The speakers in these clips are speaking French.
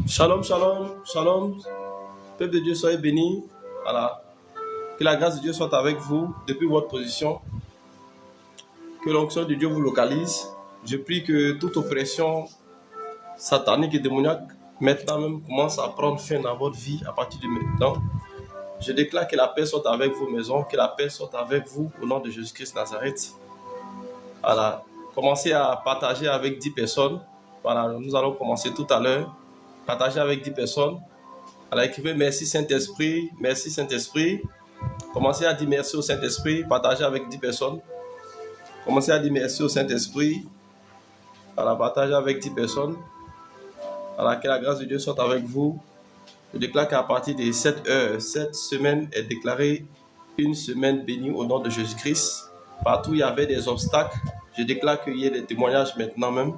Shalom, shalom, shalom. Peuple de Dieu, soyez bénis. Voilà. Que la grâce de Dieu soit avec vous depuis votre position. Que l'onction de Dieu vous localise. Je prie que toute oppression satanique et démoniaque maintenant même commence à prendre fin dans votre vie à partir de maintenant. Je déclare que la paix soit avec vos maisons, que la paix soit avec vous au nom de Jésus-Christ Nazareth. Voilà. Commencez à partager avec 10 personnes. Voilà, nous allons commencer tout à l'heure. Partagez avec 10 personnes. Alors écrivez merci Saint-Esprit, merci Saint-Esprit. Commencez à dire merci au Saint-Esprit. Partagez avec 10 personnes. Commencez à dire merci au Saint-Esprit. Voilà, partagez avec 10 personnes. Voilà, que la grâce de Dieu soit avec vous. Je déclare qu'à partir de 7 heures, cette semaine est déclarée une semaine bénie au nom de Jésus-Christ. Partout où il y avait des obstacles, je déclare qu'il y ait des témoignages maintenant même.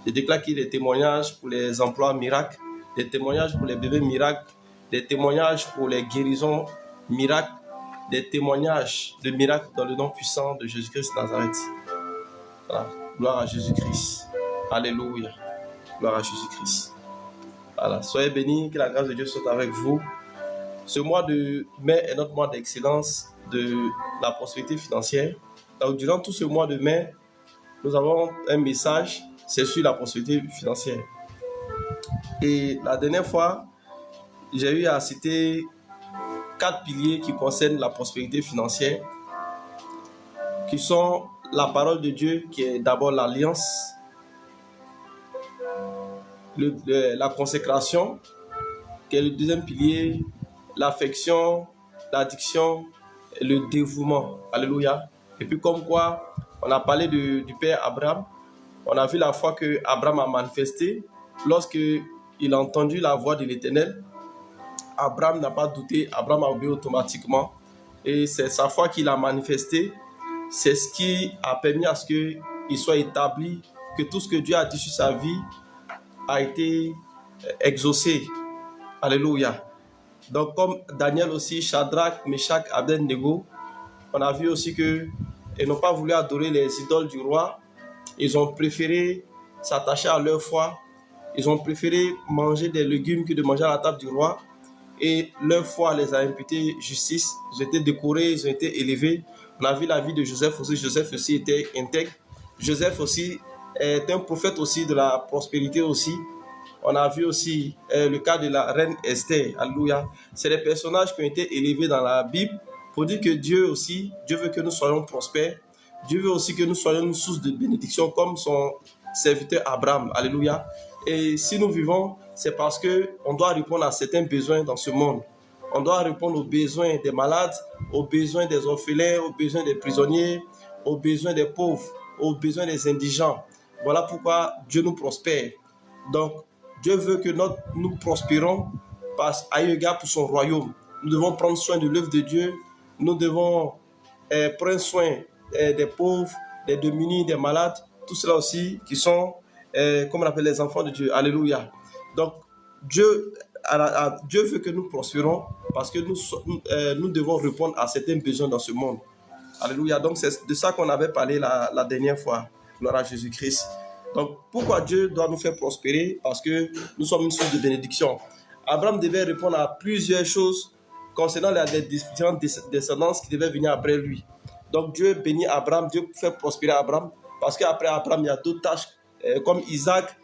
Je déclare qu'il y ait des témoignages pour les emplois miracles, des témoignages pour les bébés miracles, des témoignages pour les guérisons miracles, des témoignages de miracles dans le nom puissant de Jésus-Christ Nazareth. Voilà. Gloire à Jésus-Christ. Alléluia. Gloire à Jésus-Christ. Voilà. Soyez bénis, que la grâce de Dieu soit avec vous. Ce mois de mai est notre mois d'excellence de la prospérité financière. Donc, durant tout ce mois de mai, nous avons un message, c'est sur la prospérité financière. Et la dernière fois, j'ai eu à citer 4 piliers qui concernent la prospérité financière, qui sont la parole de Dieu, qui est d'abord l'alliance, la consécration, qui est le deuxième pilier, l'affection, l'addiction et le dévouement. Alléluia. Et puis comme quoi, on a parlé du père Abraham. On a vu la foi que Abraham a manifesté lorsqu'il a entendu la voix de l'Éternel. Abraham n'a pas douté, Abraham a obéi automatiquement. Et c'est sa foi qu'il a manifestée. C'est ce qui a permis à ce qu'il soit établi, que tout ce que Dieu a dit sur sa vie a été exaucé. Alléluia. Donc comme Daniel aussi, Shadrach, Meshach, Abednego, on a vu aussi qu'ils n'ont pas voulu adorer les idoles du roi. Ils ont préféré s'attacher à leur foi. Ils ont préféré manger des légumes que de manger à la table du roi. Et leur foi les a imputés justice. Ils ont été décorés, ils ont été élevés. On a vu la vie de Joseph aussi. Joseph aussi était intègre. Joseph aussi est un prophète aussi de la prospérité aussi. On a vu aussi le cas de la reine Esther. Alléluia. C'est des personnages qui ont été élevés dans la Bible pour dire que Dieu veut que nous soyons prospères. Dieu veut aussi que nous soyons une source de bénédiction comme son serviteur Abraham. Alléluia. Et si nous vivons, c'est parce qu'on doit répondre à certains besoins dans ce monde. On doit répondre aux besoins des malades, aux besoins des orphelins, aux besoins des prisonniers, aux besoins des pauvres, aux besoins des indigents. Voilà pourquoi Dieu nous prospère. Donc, Dieu veut que nous prospérons à égard pour son royaume. Nous devons prendre soin de l'œuvre de Dieu. Nous devons prendre soin des pauvres, des démunis, des malades. Tout cela aussi qui sont, comme on appelle, les enfants de Dieu. Alléluia. Donc, Dieu veut que nous prospérons parce que nous devons répondre à certains besoins dans ce monde. Alléluia. Donc, c'est de ça qu'on avait parlé la dernière fois. Gloire à Jésus-Christ. Donc, pourquoi Dieu doit nous faire prospérer? Parce que nous sommes une source de bénédiction. Abraham devait répondre à plusieurs choses concernant les différentes descendances qui devaient venir après lui. Donc, Dieu bénit Abraham, Dieu fait prospérer Abraham, parce qu'après Abraham, il y a d'autres tâches comme Isaac,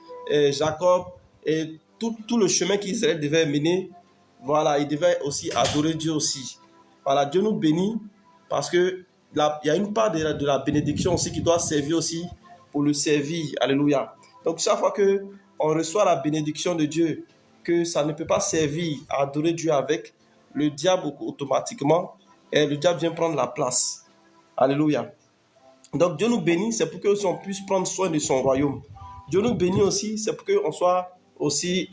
Jacob, et tout le chemin qu'Israël devait mener. Voilà, il devait aussi adorer Dieu aussi. Voilà, Dieu nous bénit parce que il y a une part de la bénédiction aussi qui doit servir aussi pour le servir. Alléluia. Donc, chaque fois qu'on reçoit la bénédiction de Dieu, que ça ne peut pas servir à adorer Dieu avec, le diable automatiquement, et le diable vient prendre la place. Alléluia. Donc, Dieu nous bénit, c'est pour qu'on puisse prendre soin de son royaume. Dieu nous bénit aussi, c'est pour qu'on soit aussi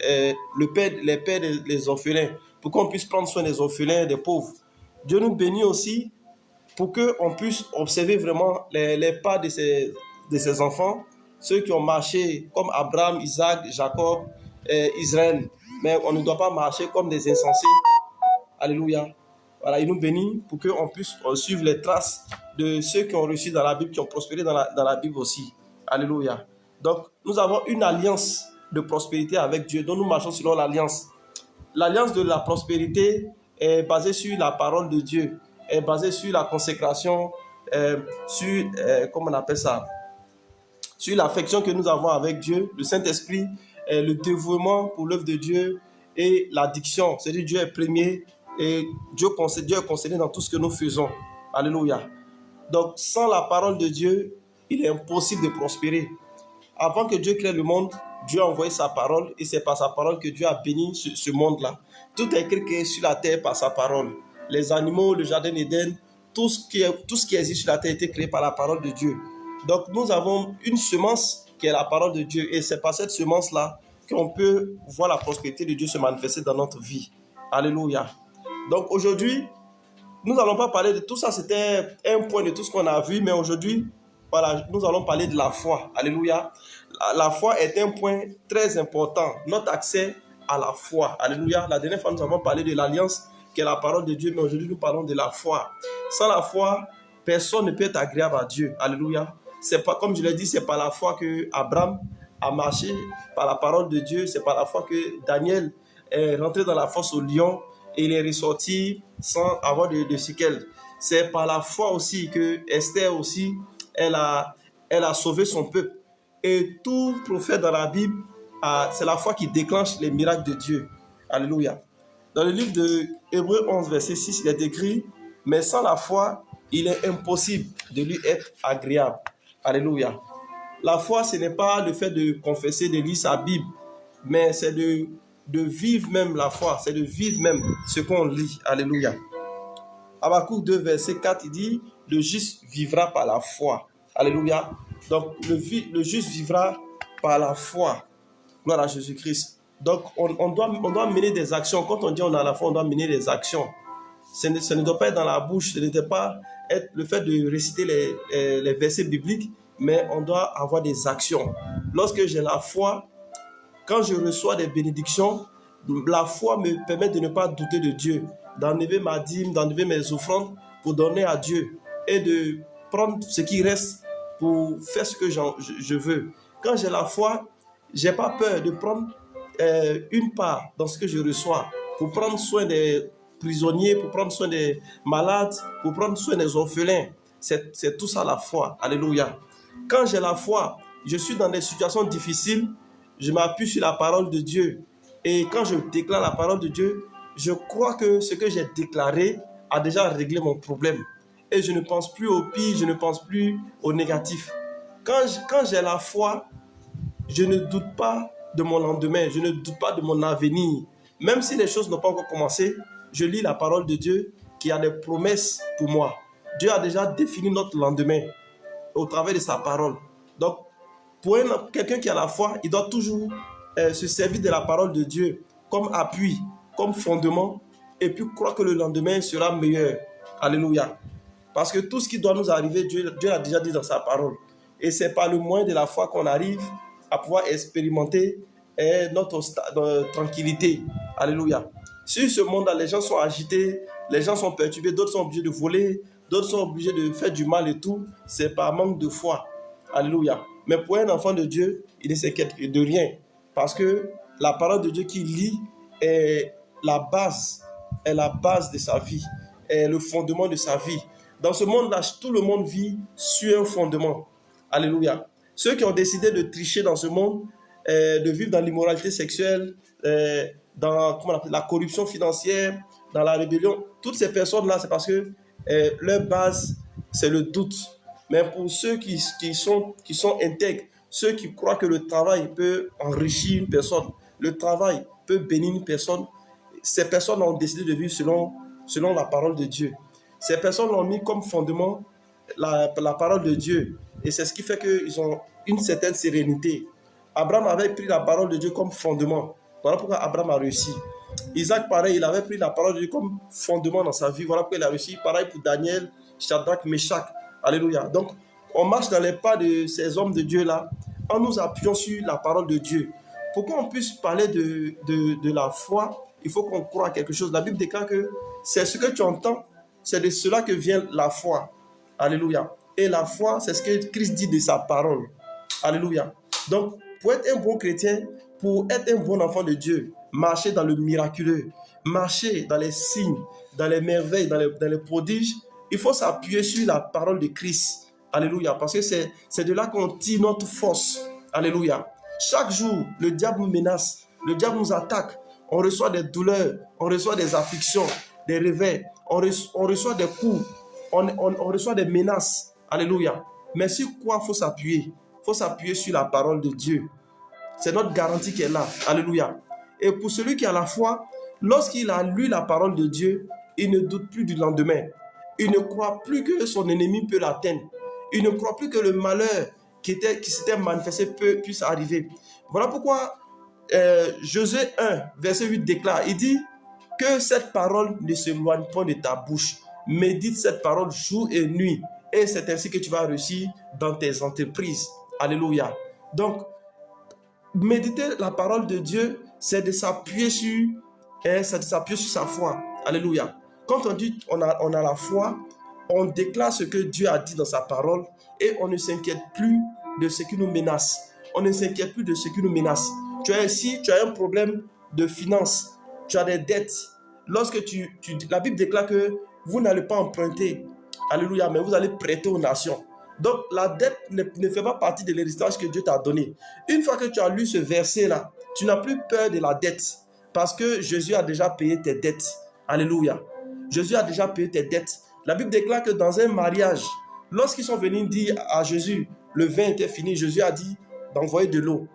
les pères des orphelins, pour qu'on puisse prendre soin des orphelins, des pauvres. Dieu nous bénit aussi pour qu'on puisse observer vraiment les pas de ses enfants, ceux qui ont marché comme Abraham, Isaac, Jacob, Israël. Mais on ne doit pas marcher comme des insensés. Alléluia. Voilà, il nous bénit pour qu'on puisse suivre les traces de ceux qui ont réussi dans la Bible, qui ont prospéré dans la Bible aussi. Alléluia. Donc, nous avons une alliance de prospérité avec Dieu, dont nous marchons selon l'alliance. L'alliance de la prospérité est basée sur la parole de Dieu, est basée sur la consécration, comment on appelle ça, sur l'affection que nous avons avec Dieu, le Saint-Esprit, le dévouement pour l'œuvre de Dieu et l'addiction. C'est-à-dire Dieu est premier et Dieu est concerné dans tout ce que nous faisons. Alléluia. Donc, sans la parole de Dieu, il est impossible de prospérer. Avant que Dieu crée le monde, Dieu a envoyé sa parole et c'est par sa parole que Dieu a béni ce monde-là. Tout est créé sur la terre par sa parole. Les animaux, le jardin d'Éden, tout ce qui existe sur la terre a été créé par la parole de Dieu. Donc, nous avons une semence qui est la parole de Dieu et c'est par cette semence-là qu'on peut voir la prospérité de Dieu se manifester dans notre vie. Alléluia. Donc, aujourd'hui, nous n'allons pas parler de tout ça, c'était un point de tout ce qu'on a vu, mais aujourd'hui, voilà, nous allons parler de la foi. Alléluia. La foi est un point très important. Notre accès à la foi. Alléluia. La dernière fois, nous avons parlé de l'alliance qui est la parole de Dieu, mais aujourd'hui, nous parlons de la foi. Sans la foi, personne ne peut être agréable à Dieu. Alléluia. C'est pas, comme je l'ai dit, c'est par la foi que Abraham a marché, par la parole de Dieu. C'est par la foi que Daniel est rentré dans la fosse au lion et il est ressorti sans avoir de séquelles. C'est par la foi aussi que Esther aussi, elle a sauvé son peuple. Et tout prophète dans la Bible, c'est la foi qui déclenche les miracles de Dieu. Alléluia. Dans le livre de Hébreux 11, verset 6, il est écrit « Mais sans la foi, il est impossible de lui être agréable. » Alléluia. La foi, ce n'est pas le fait de confesser, de lire sa Bible, mais c'est de vivre même la foi, c'est de vivre même ce qu'on lit. Alléluia. Habakkuk 2, verset 4, il dit « Le juste vivra par la foi. » Alléluia. Donc, le juste vivra par la foi. Gloire à Jésus-Christ. Donc, on doit mener des actions. Quand on dit on a la foi, on doit mener des actions. Ce ne doit pas être dans la bouche, ce ne doit pas être le fait de réciter les versets bibliques, mais on doit avoir des actions. Lorsque j'ai la foi, quand je reçois des bénédictions, la foi me permet de ne pas douter de Dieu, d'enlever ma dîme, d'enlever mes offrandes pour donner à Dieu et de prendre ce qui reste pour faire ce que je veux. Quand j'ai la foi, je n'ai pas peur de prendre une part dans ce que je reçois pour prendre soin des prisonniers, pour prendre soin des malades, pour prendre soin des orphelins. C'est tout ça la foi. Alléluia. Quand j'ai la foi, je suis dans des situations difficiles, je m'appuie sur la parole de Dieu. Et quand je déclare la parole de Dieu, je crois que ce que j'ai déclaré a déjà réglé mon problème. Et je ne pense plus au pire, je ne pense plus au négatif. Quand j'ai la foi, je ne doute pas de mon lendemain, je ne doute pas de mon avenir. Même si les choses n'ont pas encore commencé, je lis la parole de Dieu qui a des promesses pour moi. Dieu a déjà défini notre lendemain au travers de sa parole. Donc, Pour quelqu'un qui a la foi, il doit toujours se servir de la parole de Dieu comme appui, comme fondement, et puis croire que le lendemain sera meilleur. Alléluia. Parce que tout ce qui doit nous arriver, Dieu l'a déjà dit dans sa parole. Et c'est par le moyen de la foi qu'on arrive à pouvoir expérimenter notre tranquillité. Alléluia. Sur ce monde-là, les gens sont agités, les gens sont perturbés, d'autres sont obligés de voler, d'autres sont obligés de faire du mal et tout. C'est par manque de foi. Alléluia. Mais pour un enfant de Dieu, il ne s'inquiète de rien. Parce que la parole de Dieu qu'il lit est la base de sa vie, est le fondement de sa vie. Dans ce monde-là, tout le monde vit sur un fondement. Alléluia. Ceux qui ont décidé de tricher dans ce monde, de vivre dans l'immoralité sexuelle, dans la corruption financière, dans la rébellion, toutes ces personnes-là, c'est parce que leur base, c'est le doute. Mais pour ceux qui sont intègres, ceux qui croient que le travail peut enrichir une personne, le travail peut bénir une personne, ces personnes ont décidé de vivre selon la parole de Dieu. Ces personnes ont mis comme fondement la parole de Dieu. Et c'est ce qui fait qu'ils ont une certaine sérénité. Abraham avait pris la parole de Dieu comme fondement. Voilà pourquoi Abraham a réussi. Isaac, pareil, il avait pris la parole de Dieu comme fondement dans sa vie. Voilà pourquoi il a réussi. Pareil pour Daniel, Shadrach, Meshach. Alléluia. Donc, on marche dans les pas de ces hommes de Dieu-là en nous appuyant sur la parole de Dieu. Pour qu'on puisse parler de la foi, il faut qu'on croie à quelque chose. La Bible déclare que c'est ce que tu entends, c'est de cela que vient la foi. Alléluia. Et la foi, c'est ce que Christ dit de sa parole. Alléluia. Donc, pour être un bon chrétien, pour être un bon enfant de Dieu, marcher dans le miraculeux, marcher dans les signes, dans les merveilles, dans les prodiges, il faut s'appuyer sur la parole de Christ. Alléluia. Parce que c'est de là qu'on tire notre force. Alléluia. Chaque jour, le diable nous menace, le diable nous attaque. On reçoit des douleurs, on reçoit des afflictions, des réveils, on reçoit des coups, on reçoit des menaces. Alléluia. Mais sur quoi il faut s'appuyer? Il faut s'appuyer sur la parole de Dieu. C'est notre garantie qui est là. Alléluia. Et pour celui qui a la foi, lorsqu'il a lu la parole de Dieu, il ne doute plus du lendemain. Il ne croit plus que son ennemi peut l'atteindre. Il ne croit plus que le malheur qui s'était manifesté puisse arriver. Voilà pourquoi Josué 1, verset 8 déclare, il dit que cette parole ne s'éloigne pas de ta bouche. Médite cette parole jour et nuit. Et c'est ainsi que tu vas réussir dans tes entreprises. Alléluia. Donc, méditer la parole de Dieu, c'est de s'appuyer sur sa foi. Alléluia. Quand on dit on a la foi, on déclare ce que Dieu a dit dans sa parole et on ne s'inquiète plus de ce qui nous menace. On ne s'inquiète plus de ce qui nous menace. Tu as un problème de finance, tu as des dettes. Lorsque la Bible déclare que vous n'allez pas emprunter, alléluia, mais vous allez prêter aux nations. Donc la dette ne fait pas partie de l'héritage que Dieu t'a donné. Une fois que tu as lu ce verset-là, tu n'as plus peur de la dette parce que Jésus a déjà payé tes dettes. Alléluia. Jésus a déjà payé tes dettes. La Bible déclare que dans un mariage, lorsqu'ils sont venus dire à Jésus, le vin était fini, Jésus a dit d'envoyer de l'eau.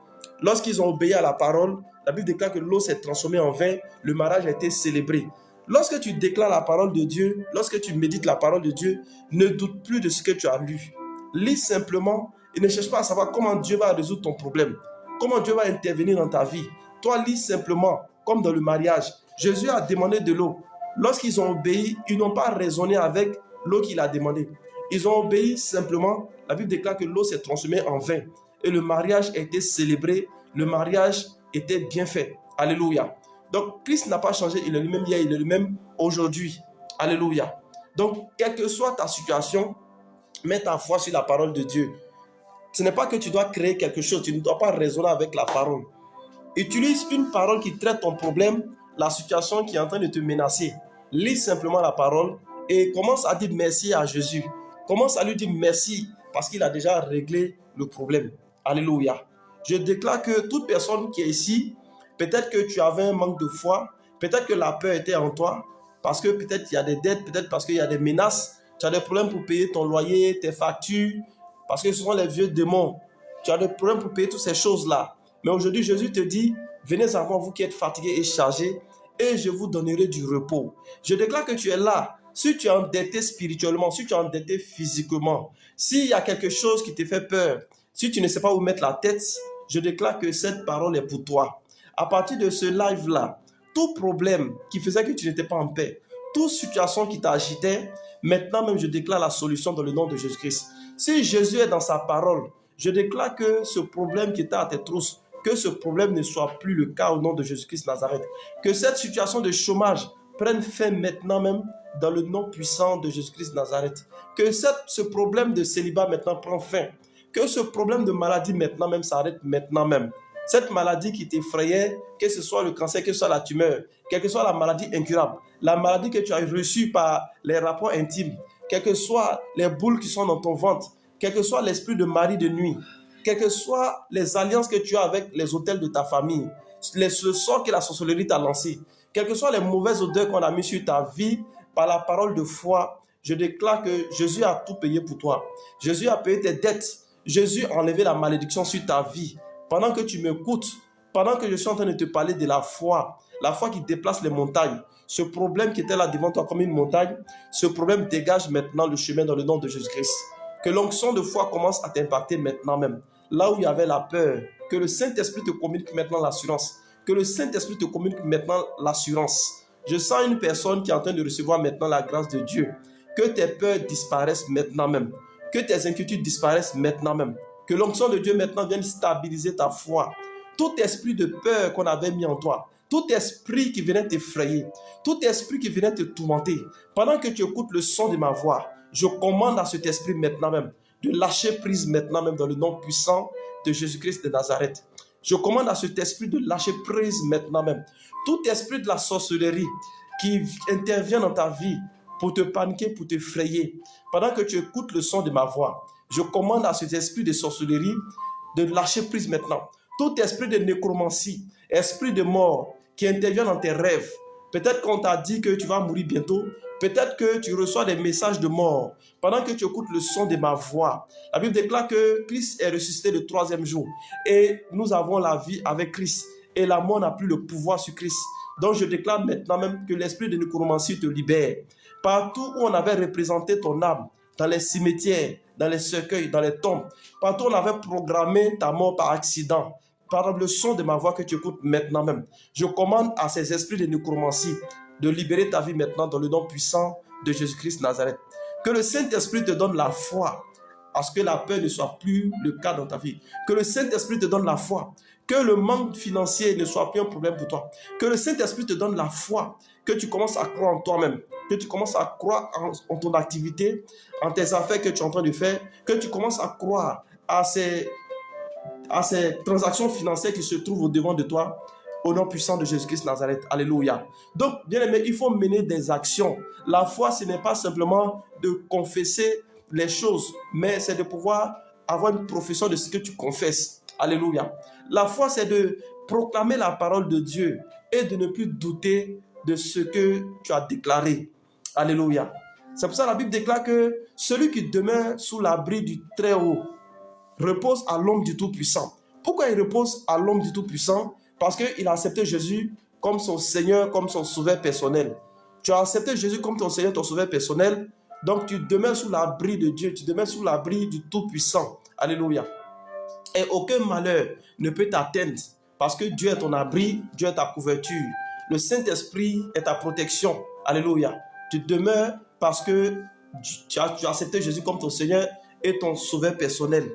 Lorsqu'ils ont obéi à la parole, la Bible déclare que l'eau s'est transformée en vin, le mariage a été célébré. Lorsque tu déclares la parole de Dieu, lorsque tu médites la parole de Dieu, ne doute plus de ce que tu as lu. Lis simplement et ne cherche pas à savoir comment Dieu va résoudre ton problème, comment Dieu va intervenir dans ta vie. Toi, lis simplement, comme dans le mariage. Jésus a demandé de l'eau. Lorsqu'ils ont obéi, ils n'ont pas raisonné avec l'eau qu'il a demandé. Ils ont obéi simplement. La Bible déclare que l'eau s'est transformée en vin. Et le mariage a été célébré. Le mariage était bien fait. Alléluia. Donc, Christ n'a pas changé. Il est le même hier, il est le même aujourd'hui. Alléluia. Donc, quelle que soit ta situation, mets ta foi sur la parole de Dieu. Ce n'est pas que tu dois créer quelque chose. Tu ne dois pas raisonner avec la parole. Utilise une parole qui traite ton problème, la situation qui est en train de te menacer. Lis simplement la parole et commence à dire merci à Jésus. Commence à lui dire merci parce qu'il a déjà réglé le problème. Alléluia. Je déclare que toute personne qui est ici, peut-être que tu avais un manque de foi, peut-être que la peur était en toi, parce que peut-être il y a des dettes, peut-être parce qu'il y a des menaces, tu as des problèmes pour payer ton loyer, tes factures, parce que ce sont les vieux démons. Tu as des problèmes pour payer toutes ces choses-là. Mais aujourd'hui, Jésus te dit, venez à moi, vous qui êtes fatigués et chargés, et je vous donnerai du repos. Je déclare que tu es là. Si tu es endetté spirituellement, si tu es endetté physiquement, s'il y a quelque chose qui te fait peur, Si tu ne sais pas où mettre la tête, je déclare que cette parole est pour toi. À partir de ce live-là, tout problème qui faisait que tu n'étais pas en paix, toute situation qui t'agitait, maintenant même je déclare la solution dans le nom de Jésus-Christ. Si Jésus est dans sa parole, je déclare que ce problème qui était à tes trousses, que ce problème ne soit plus le cas au nom de Jésus-Christ Nazareth. Que cette situation de chômage prenne fin maintenant même dans le nom puissant de Jésus-Christ Nazareth. Que ce problème de célibat maintenant prenne fin. Que ce problème de maladie maintenant même s'arrête maintenant même. Cette maladie qui t'effrayait, que ce soit le cancer, que ce soit la tumeur, quelle que soit la maladie incurable, la maladie que tu as reçue par les rapports intimes, quelles que soient les boules qui sont dans ton ventre, quel que soit l'esprit de mari de nuit, quelles que soient les alliances que tu as avec les autels de ta famille, le sort que la sorcellerie t'a lancé, quelles que soient les mauvaises odeurs qu'on a mis sur ta vie, par la parole de foi, je déclare que Jésus a tout payé pour toi. Jésus a payé tes dettes. Jésus a enlevé la malédiction sur ta vie. Pendant que tu m'écoutes, pendant que je suis en train de te parler de la foi qui déplace les montagnes, ce problème qui était là devant toi comme une montagne, ce problème dégage maintenant le chemin dans le nom de Jésus-Christ. Que l'onction de foi commence à t'impacter maintenant même. Là où il y avait la peur, que le Saint-Esprit te communique maintenant l'assurance. Que le Saint-Esprit te communique maintenant l'assurance. Je sens une personne qui est en train de recevoir maintenant la grâce de Dieu. Que tes peurs disparaissent maintenant même. Que tes inquiétudes disparaissent maintenant même. Que l'onction de Dieu maintenant vienne stabiliser ta foi. Tout esprit de peur qu'on avait mis en toi, tout esprit qui venait t'effrayer, tout esprit qui venait te tourmenter, pendant que tu écoutes le son de ma voix, je commande à cet esprit maintenant même de lâcher prise maintenant même dans le nom puissant de Jésus-Christ de Nazareth. Je commande à cet esprit de lâcher prise maintenant même. Tout esprit de la sorcellerie qui intervient dans ta vie pour te paniquer, pour t'effrayer, pendant que tu écoutes le son de ma voix, je commande à cet esprit de sorcellerie de lâcher prise maintenant. Tout esprit de nécromancie, esprit de mort qui intervient dans tes rêves. Peut-être qu'on t'a dit que tu vas mourir bientôt. Peut-être que tu reçois des messages de mort pendant que tu écoutes le son de ma voix. La Bible déclare que Christ est ressuscité le 3e jour. Et nous avons la vie avec Christ. Et la mort n'a plus le pouvoir sur Christ. Donc je déclare maintenant même que l'esprit de nécromancie te libère. Partout où on avait représenté ton âme, dans les cimetières, dans les cercueils, dans les tombes, partout où on avait programmé ta mort par accident, par le son de ma voix que tu écoutes maintenant même, je commande à ces esprits de nécromancie de libérer ta vie maintenant dans le nom puissant de Jésus-Christ Nazareth. Que le Saint-Esprit te donne la foi à ce que la peur ne soit plus le cas dans ta vie. Que le Saint-Esprit te donne la foi. Que le manque financier ne soit plus un problème pour toi. Que le Saint-Esprit te donne la foi. Que tu commences à croire en toi-même. Que tu commences à croire en ton activité, en tes affaires que tu es en train de faire. Que tu commences à croire à ces transactions financières qui se trouvent au-devant de toi. Au nom puissant de Jésus-Christ Nazareth. Alléluia. Donc, bien aimé, il faut mener des actions. La foi, ce n'est pas simplement de confesser les choses, mais c'est de pouvoir avoir une profession de ce que tu confesses. Alléluia. La foi, c'est de proclamer la parole de Dieu et de ne plus douter de ce que tu as déclaré. Alléluia. C'est pour ça que la Bible déclare que celui qui demeure sous l'abri du Très-Haut repose à l'ombre du Tout-Puissant. Pourquoi il repose à l'ombre du Tout-Puissant? Parce qu'il a accepté Jésus comme son Seigneur, comme son sauveur personnel. Tu as accepté Jésus comme ton Seigneur, ton sauveur personnel. Donc tu demeures sous l'abri de Dieu. Tu demeures sous l'abri du Tout-Puissant. Alléluia. Et aucun malheur ne peut t'atteindre. Parce que Dieu est ton abri, Dieu est ta couverture. Le Saint-Esprit est ta protection. Alléluia. Tu demeures parce que tu as accepté Jésus comme ton Seigneur et ton sauveur personnel.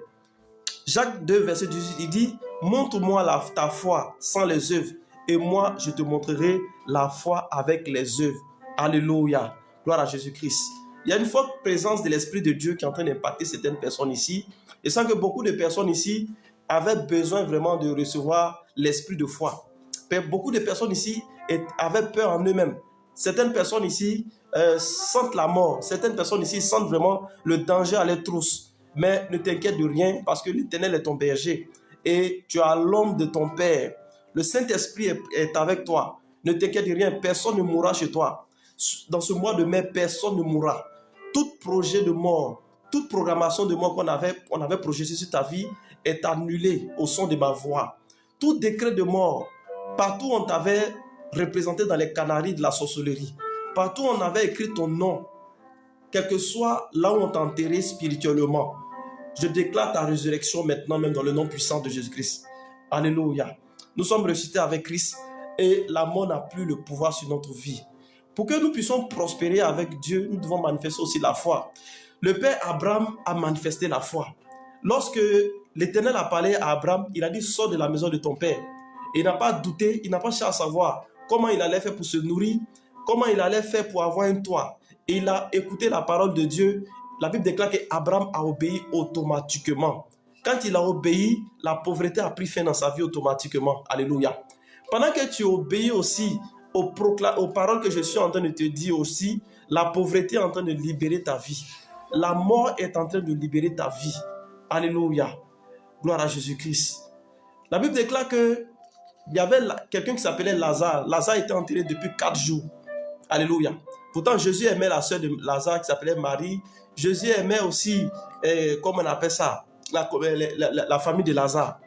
Jacques 2, verset 18, il dit « Montre-moi ta foi sans les œuvres, et moi je te montrerai la foi avec les œuvres. » Alléluia. Gloire à Jésus-Christ. Il y a une forte présence de l'Esprit de Dieu qui est en train d'impacter certaines personnes ici. Et sans que beaucoup de personnes ici avaient besoin vraiment de recevoir l'Esprit de foi. Beaucoup de personnes ici avaient peur en eux-mêmes. Certaines personnes ici sentent la mort. Certaines personnes ici sentent vraiment le danger à leurs trousses. Mais ne t'inquiète de rien parce que l'Éternel est ton berger et tu as l'ombre de ton Père. Le Saint-Esprit est avec toi. Ne t'inquiète de rien, personne ne mourra chez toi. Dans ce mois de mai, personne ne mourra. Tout projet de mort, toute programmation de mort qu'on avait projeté sur ta vie est annulée au son de ma voix. Tout décret de mort, partout où on t'avait représenté dans les canaries de la sorcellerie, partout où on avait écrit ton nom, quel que soit là où on t'a enterré spirituellement, Je déclare ta résurrection maintenant, même dans le nom puissant de Jésus-Christ. Alléluia. Nous sommes ressuscités avec Christ et la mort n'a plus le pouvoir sur notre vie. Pour que nous puissions prospérer avec Dieu, nous devons manifester aussi la foi. Le père Abraham a manifesté la foi. Lorsque l'Éternel a parlé à Abraham, il a dit: sors de la maison de ton père. Et il n'a pas douté, il n'a pas cherché à savoir comment il allait faire pour se nourrir, comment il allait faire pour avoir un toit. Et il a écouté la parole de Dieu. La Bible déclare qu'Abraham a obéi automatiquement. Quand il a obéi, la pauvreté a pris fin dans sa vie automatiquement. Alléluia. Pendant que tu obéis aussi aux paroles que je suis en train de te dire aussi, la pauvreté est en train de libérer ta vie. La mort est en train de libérer ta vie. Alléluia. Gloire à Jésus-Christ. La Bible déclare qu'il y avait quelqu'un qui s'appelait Lazare. Lazare était enterré depuis 4 jours. Alléluia. Pourtant, Jésus aimait la sœur de Lazare qui s'appelait Marie. Jésus aimait aussi, comment on appelle ça, la famille de Lazare.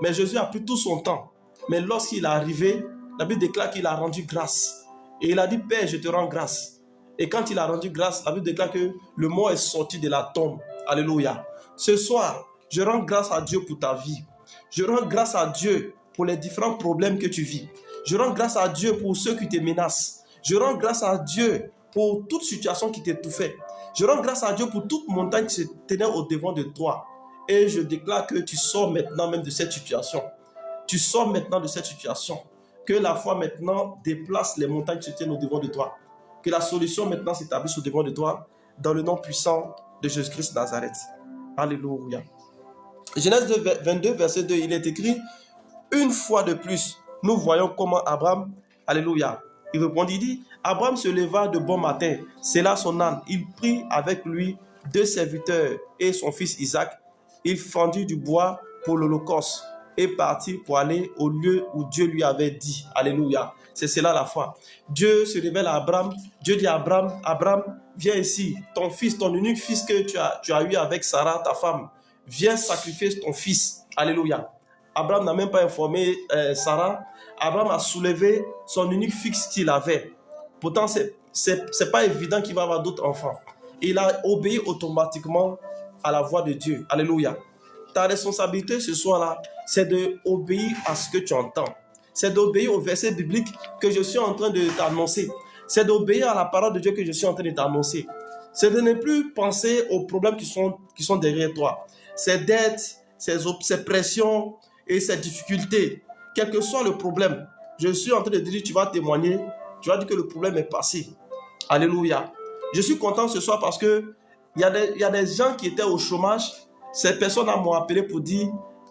Mais Jésus a pris tout son temps. Mais lorsqu'il est arrivé, la Bible déclare qu'il a rendu grâce. Et il a dit: Père, je te rends grâce. Et quand il a rendu grâce, la Bible déclare que le mort est sorti de la tombe. Alléluia. Ce soir, je rends grâce à Dieu pour ta vie. Je rends grâce à Dieu pour les différents problèmes que tu vis. Je rends grâce à Dieu pour ceux qui te menacent. Je rends grâce à Dieu pour toute situation qui t'étouffait. Je rends grâce à Dieu pour toute montagne qui se tenait au-devant de toi. Et je déclare que tu sors maintenant même de cette situation. Tu sors maintenant de cette situation. Que la foi maintenant déplace les montagnes qui se tiennent au-devant de toi. Que la solution maintenant s'établisse au-devant de toi dans le nom puissant de Jésus-Christ de Nazareth. Alléluia. Genèse 22, verset 2, il est écrit: une fois de plus, nous voyons comment Abraham, alléluia, il répondit, il dit: Abraham se leva de bon matin, sella son âne, il prit avec lui 2 serviteurs et son fils Isaac, il fendit du bois pour l'holocauste et partit pour aller au lieu où Dieu lui avait dit. Alléluia. C'est cela la foi. Dieu se révèle à Abraham. Dieu dit à Abraham: Abraham, viens ici. Ton fils, ton unique fils que tu as eu avec Sarah, ta femme, viens sacrifier ton fils. Alléluia. Abraham n'a même pas informé Sarah. Abraham a soulevé son unique fils qu'il avait. Pourtant, c'est pas évident qu'il va avoir d'autres enfants. Il a obéi automatiquement à la voix de Dieu. Alléluia. Ta responsabilité ce soir-là, c'est d'obéir à ce que tu entends. C'est d'obéir au verset biblique que je suis en train de t'annoncer. C'est d'obéir à la parole de Dieu que je suis en train de t'annoncer. C'est de ne plus penser aux problèmes qui sont derrière toi. Ces dettes, ces pressions et ces difficultés. Quel que soit le problème, je suis en train de dire, tu vas témoigner, tu vas dire que le problème est passé. Alléluia. Je suis content ce soir parce que il y a des gens qui étaient au chômage. Ces personnes m'ont appelé pour dire: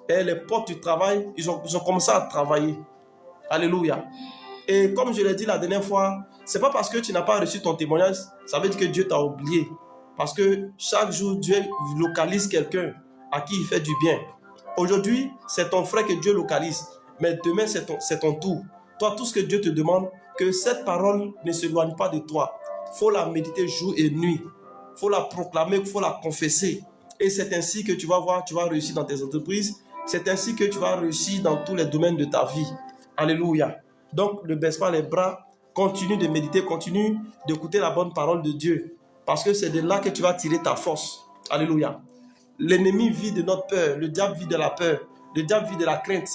les portes du travail, ils ont commencé à travailler. Alléluia. Et comme je l'ai dit la dernière fois, c'est pas parce que tu n'as pas reçu ton témoignage, ça veut dire que Dieu t'a oublié. Parce que chaque jour, Dieu localise quelqu'un à qui il fait du bien. Aujourd'hui, c'est ton frère que Dieu localise. Mais demain, c'est ton tour. Toi, tout ce que Dieu te demande, que cette parole ne s'éloigne pas de toi. Il faut la méditer jour et nuit. Il faut la proclamer, il faut la confesser. Et c'est ainsi que tu vas voir, tu vas réussir dans tes entreprises. C'est ainsi que tu vas réussir dans tous les domaines de ta vie. Alléluia. Donc, ne baisse pas les bras. Continue de méditer, continue d'écouter la bonne parole de Dieu. Parce que c'est de là que tu vas tirer ta force. Alléluia. L'ennemi vit de notre peur. Le diable vit de la peur. Le diable vit de la crainte.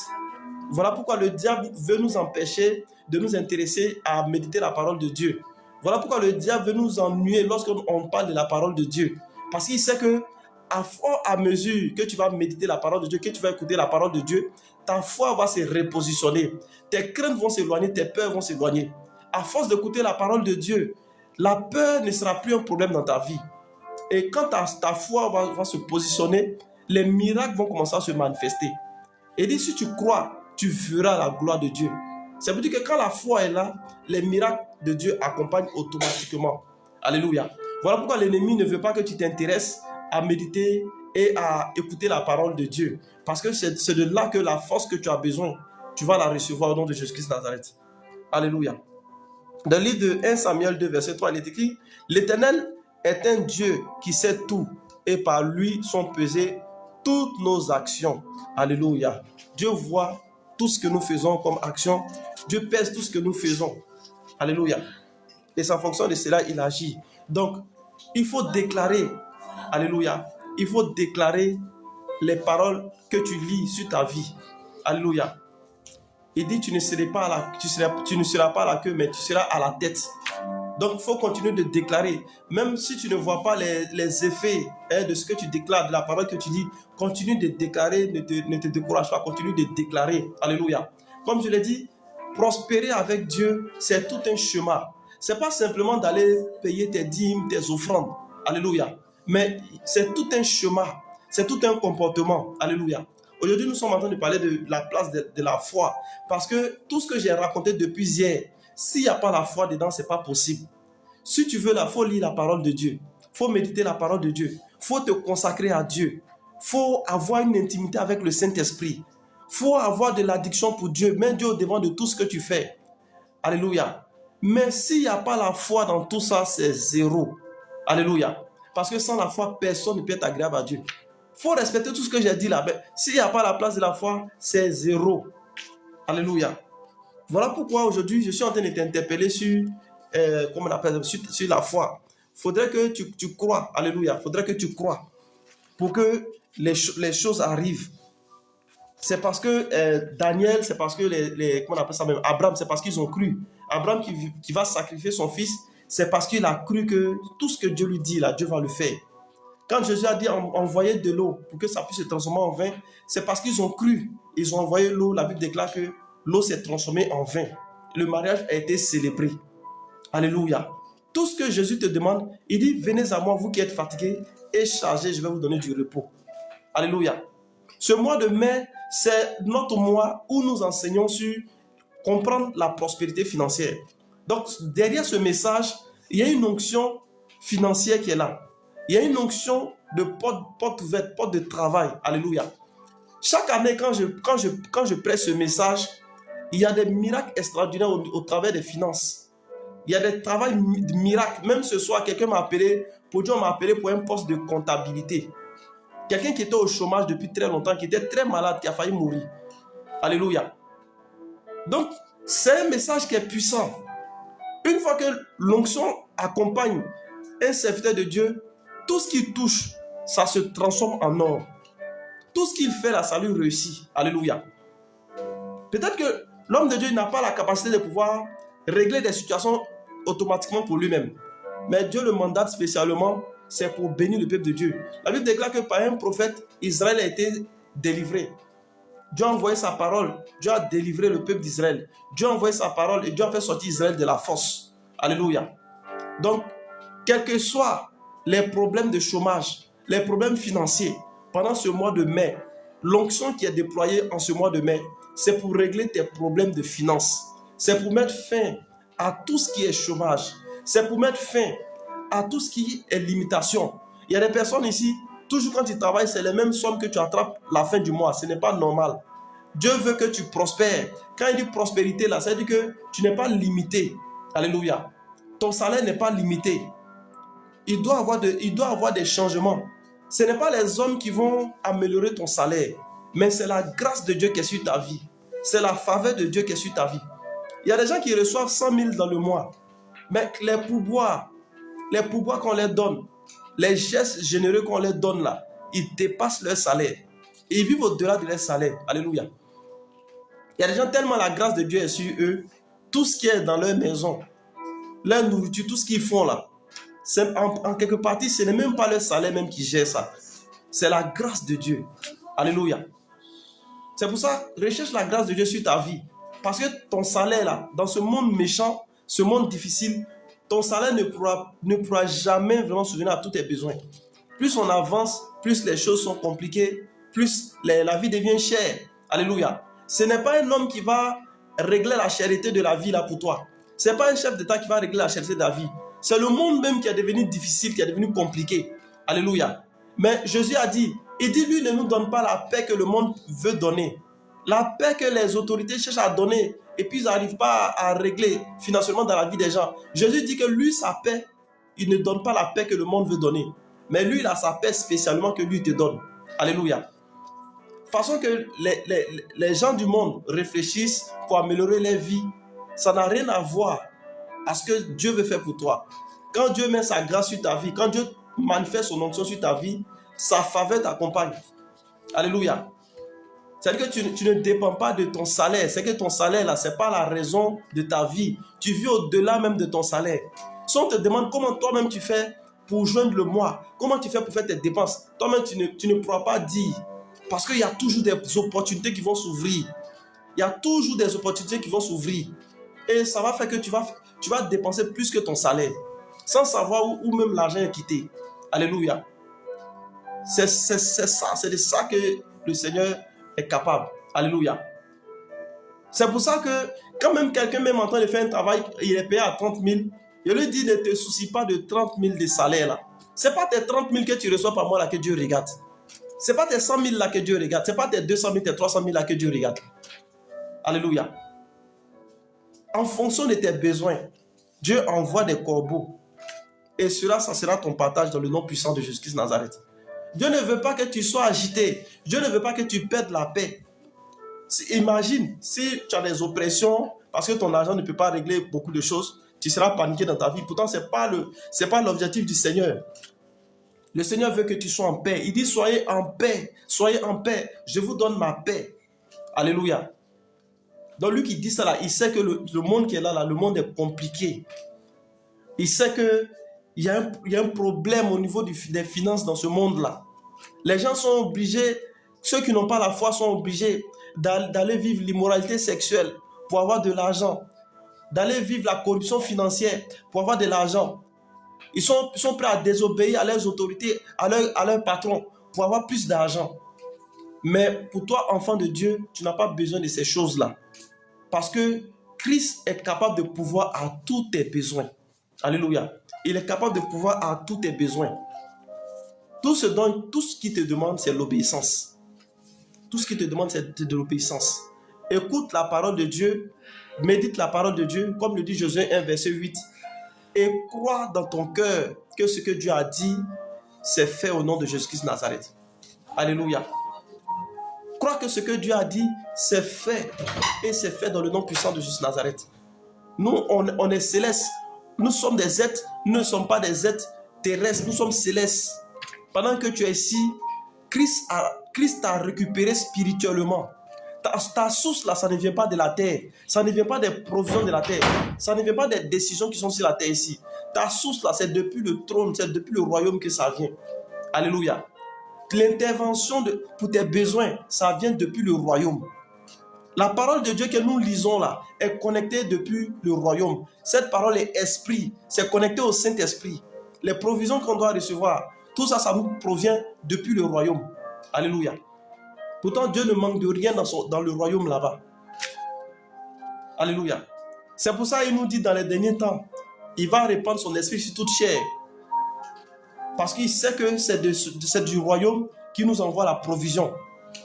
Voilà pourquoi le diable veut nous empêcher de nous intéresser à méditer la parole de Dieu. Voilà pourquoi le diable veut nous ennuyer lorsqu'on parle de la parole de Dieu. Parce qu'il sait que à mesure que tu vas méditer la parole de Dieu, que tu vas écouter la parole de Dieu, ta foi va se repositionner. Tes craintes vont s'éloigner, tes peurs vont s'éloigner. À force d'écouter la parole de Dieu, la peur ne sera plus un problème dans ta vie. Et quand ta foi va se positionner, les miracles vont commencer à se manifester. Et dit, si tu crois, tu verras la gloire de Dieu. Ça veut dire que quand la foi est là, les miracles de Dieu accompagnent automatiquement. Alléluia. Voilà pourquoi l'ennemi ne veut pas que tu t'intéresses à méditer et à écouter la parole de Dieu. Parce que c'est de là que la force que tu as besoin, tu vas la recevoir au nom de Jésus-Christ de Nazareth. Alléluia. Dans le livre de 1 Samuel 2, verset 3, il est écrit: l'Éternel est un Dieu qui sait tout et par lui sont pesées toutes nos actions. Alléluia. Dieu voit tout ce que nous faisons comme action. Dieu pèse tout ce que nous faisons. Alléluia. Et c'est en fonction de cela, il agit. Donc, il faut déclarer, alléluia, il faut déclarer les paroles que tu lis sur ta vie. Alléluia. Il dit, tu ne seras pas à la queue, mais tu seras à la tête. Donc, il faut continuer de déclarer. Même si tu ne vois pas les effets de ce que tu déclares, de la parole que tu dis, continue de déclarer, ne te décourage pas, continue de déclarer. Alléluia. Comme je l'ai dit, prospérer avec Dieu, c'est tout un chemin. Ce n'est pas simplement d'aller payer tes dîmes, tes offrandes. Alléluia. Mais c'est tout un chemin. C'est tout un comportement. Alléluia. Aujourd'hui, nous sommes en train de parler de la place de la foi. Parce que tout ce que j'ai raconté depuis hier, s'il n'y a pas la foi dedans, ce n'est pas possible. Si tu veux, il faut lire la parole de Dieu. Il faut méditer la parole de Dieu. Il faut te consacrer à Dieu. Il faut avoir une intimité avec le Saint-Esprit. Il faut avoir de l'addiction pour Dieu. Mets Dieu au devant de tout ce que tu fais. Alléluia. Mais s'il n'y a pas la foi dans tout ça, c'est zéro. Alléluia. Parce que sans la foi, personne ne peut être agréable à Dieu. Il faut respecter tout ce que j'ai dit là. Mais s'il n'y a pas la place de la foi, c'est zéro. Alléluia. Voilà pourquoi aujourd'hui, je suis en train de t'interpeller sur, comment on appelle, sur la foi. Il faudrait que tu crois. Alléluia. Il faudrait que tu crois pour que les choses arrivent. C'est parce que Daniel, c'est parce que comment on appelle ça même, Abraham, c'est parce qu'ils ont cru. Abraham qui va sacrifier son fils, c'est parce qu'il a cru que tout ce que Dieu lui dit, là, Dieu va le faire. Quand Jésus a dit envoyer de l'eau pour que ça puisse se transformer en vin, c'est parce qu'ils ont cru. Ils ont envoyé l'eau. La Bible déclare que l'eau s'est transformée en vin. Le mariage a été célébré. Alléluia. Tout ce que Jésus te demande, il dit, venez à moi, vous qui êtes fatigués et chargés, je vais vous donner du repos. Alléluia. Ce mois de mai, c'est notre mois où nous enseignons sur comprendre la prospérité financière. Donc, derrière ce message, il y a une onction financière qui est là. Il y a une onction de porte ouverte, porte de travail. Alléluia. Chaque année, quand je prête ce message, il y a des miracles extraordinaires au travers des finances. Il y a des travaux miracles. Même ce soir, quelqu'un m'a appelé, pour un poste de comptabilité. Quelqu'un qui était au chômage depuis très longtemps, qui était très malade, qui a failli mourir. Alléluia. Donc, c'est un message qui est puissant. Une fois que l'onction accompagne un serviteur de Dieu, tout ce qu'il touche, ça se transforme en or. Tout ce qu'il fait là, ça lui réussit. Alléluia. Peut-être que l'homme de Dieu n'a pas la capacité de pouvoir régler des situations automatiquement pour lui-même. Mais Dieu le mandate spécialement, c'est pour bénir le peuple de Dieu. La Bible déclare que par un prophète, Israël a été délivré. Dieu a envoyé sa parole. Dieu a délivré le peuple d'Israël. Dieu a envoyé sa parole et Dieu a fait sortir Israël de la fosse. Alléluia. Donc, quels que soient les problèmes de chômage, les problèmes financiers, pendant ce mois de mai, l'onction qui est déployée en ce mois de mai, c'est pour régler tes problèmes de finances. C'est pour mettre fin à tout ce qui est chômage. C'est pour mettre fin à tout ce qui est limitation. Il y a des personnes ici, toujours quand ils travaillent, c'est les mêmes sommes que tu attrapes la fin du mois. Ce n'est pas normal. Dieu veut que tu prospères. Quand il dit prospérité, là, ça veut dire que tu n'es pas limité. Alléluia. Ton salaire n'est pas limité. Il doit avoir des changements. Ce n'est pas les hommes qui vont améliorer ton salaire, mais c'est la grâce de Dieu qui est sur ta vie. C'est la faveur de Dieu qui est sur ta vie. Il y a des gens qui reçoivent 100 000 dans le mois, mais les pourboires qu'on leur donne, les gestes généreux qu'on leur donne là, ils dépassent leur salaire. Et ils vivent au-delà de leur salaire. Alléluia. Il y a des gens tellement la grâce de Dieu est sur eux, tout ce qui est dans leur maison, leur nourriture, tout ce qu'ils font là, en quelque partie, ce n'est même pas leur salaire même qui gère ça. C'est la grâce de Dieu. Alléluia. C'est pour ça, recherche la grâce de Dieu sur ta vie. Parce que ton salaire là, dans ce monde méchant, ce monde difficile, ton salaire ne pourra jamais vraiment subvenir à tous tes besoins. Plus on avance, plus les choses sont compliquées, plus la vie devient chère. Alléluia. Ce n'est pas un homme qui va régler la cherté de la vie là pour toi. Ce n'est pas un chef d'État qui va régler la cherté de la vie. C'est le monde même qui est devenu difficile, qui est devenu compliqué. Alléluia. Mais Jésus a dit, il dit, lui ne nous donne pas la paix que le monde veut donner. La paix que les autorités cherchent à donner et puis ils n'arrivent pas à régler financièrement dans la vie des gens. Jésus dit que lui, sa paix, il ne donne pas la paix que le monde veut donner. Mais lui, il a sa paix spécialement que lui te donne. Alléluia. De façon que les gens du monde réfléchissent pour améliorer leur vie, ça n'a rien à voir à ce que Dieu veut faire pour toi. Quand Dieu met sa grâce sur ta vie, quand Dieu manifeste son onction sur ta vie, sa faveur t'accompagne. Alléluia. C'est-à-dire que tu ne dépends pas de ton salaire. C'est que ton salaire, là, ce n'est pas la raison de ta vie. Tu vis au-delà même de ton salaire. Si on te demande comment toi-même tu fais pour joindre le mois, comment tu fais pour faire tes dépenses, toi-même, tu ne pourras pas dire. Parce qu'il y a toujours des opportunités qui vont s'ouvrir. Il y a toujours des opportunités qui vont s'ouvrir. Et ça va faire que tu vas dépenser plus que ton salaire, sans savoir où même l'argent est quitté. Alléluia. C'est ça, c'est de ça que le Seigneur est capable. Alléluia. C'est pour ça que quand même quelqu'un même en train de faire un travail, il est payé à 30 000, je lui dis ne te soucie pas de 30 000 de salaire là. Ce n'est pas tes 30 000 que tu reçois par mois là que Dieu regarde. Ce n'est pas tes 100 000 là que Dieu regarde. Ce n'est pas tes 200 000, tes 300 000 là que Dieu regarde. Alléluia. En fonction de tes besoins, Dieu envoie des corbeaux. Et cela, ça sera ton partage dans le nom puissant de Jésus-Christ Nazareth. Dieu ne veut pas que tu sois agité. Dieu ne veut pas que tu perdes la paix. Imagine, si tu as des oppressions, parce que ton argent ne peut pas régler beaucoup de choses, tu seras paniqué dans ta vie. Pourtant, ce n'est pas l'objectif du Seigneur. Le Seigneur veut que tu sois en paix. Il dit, soyez en paix. Soyez en paix. Je vous donne ma paix. Alléluia. Donc lui qui dit ça là, il sait que le monde qui est là, le monde est compliqué. Il sait qu'il y a un problème au niveau des finances dans ce monde-là. Les gens sont obligés, ceux qui n'ont pas la foi sont obligés d'aller vivre l'immoralité sexuelle pour avoir de l'argent, d'aller vivre la corruption financière pour avoir de l'argent. Ils sont prêts à désobéir à leurs autorités, à leur patron pour avoir plus d'argent. Mais pour toi, enfant de Dieu, tu n'as pas besoin de ces choses-là. Parce que Christ est capable de pouvoir à tous tes besoins. Alléluia. Il est capable de pouvoir à tous tes besoins. Tout ce qu'il te demande, c'est l'obéissance. Tout ce qu'il te demande, c'est de l'obéissance. Écoute la parole de Dieu, médite la parole de Dieu, comme le dit Josué 1, verset 8. Et crois dans ton cœur que ce que Dieu a dit, c'est fait au nom de Jésus-Christ Nazareth. Alléluia. Crois que ce que Dieu a dit, c'est fait. Et c'est fait dans le nom puissant de Jésus Nazareth. Nous, on est célestes. Nous sommes des êtres, nous ne sommes pas des êtres terrestres, nous sommes célestes. Pendant que tu es ici, Christ t'a récupéré spirituellement. Ta source là, ça ne vient pas de la terre. Ça ne vient pas des provisions de la terre. Ça ne vient pas des décisions qui sont sur la terre ici. Ta source là, c'est depuis le trône, c'est depuis le royaume que ça vient. Alléluia. L'intervention pour tes besoins, ça vient depuis le royaume. La parole de Dieu que nous lisons là est connectée depuis le royaume. Cette parole est esprit, c'est connecté au Saint-Esprit. Les provisions qu'on doit recevoir, tout ça, ça nous provient depuis le royaume. Alléluia. Pourtant, Dieu ne manque de rien dans le royaume là-bas. Alléluia. C'est pour ça qu'il nous dit dans les derniers temps, il va répandre son esprit sur toute chair. Parce qu'il sait que c'est du royaume qui nous envoie la provision.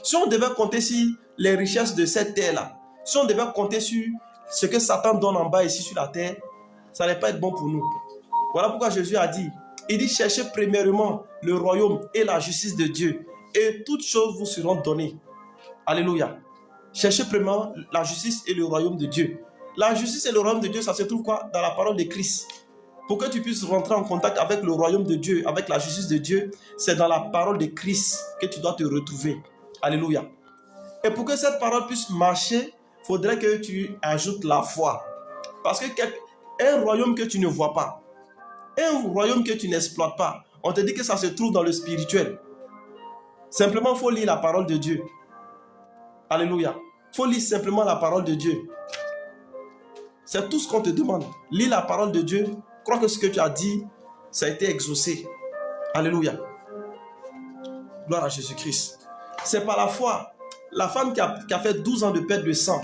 Si on devait compter sur les richesses de cette terre-là, si on devait compter sur ce que Satan donne en bas ici sur la terre, ça n'allait pas être bon pour nous. Voilà pourquoi Jésus a dit, il dit cherchez premièrement le royaume et la justice de Dieu et toutes choses vous seront données. Alléluia. Cherchez premièrement la justice et le royaume de Dieu. La justice et le royaume de Dieu, ça se trouve quoi? Dans la parole de Christ. Pour que tu puisses rentrer en contact avec le royaume de Dieu, avec la justice de Dieu, c'est dans la parole de Christ que tu dois te retrouver. Alléluia. Et pour que cette parole puisse marcher, il faudrait que tu ajoutes la foi. Parce que un royaume que tu ne vois pas, un royaume que tu n'exploites pas, on te dit que ça se trouve dans le spirituel. Simplement, il faut lire la parole de Dieu. Alléluia. Il faut lire simplement la parole de Dieu. C'est tout ce qu'on te demande. Lis la parole de Dieu. Crois que ce que tu as dit, ça a été exaucé. Alléluia. Gloire à Jésus-Christ. C'est par la foi. La femme qui a fait 12 ans de perte de sang,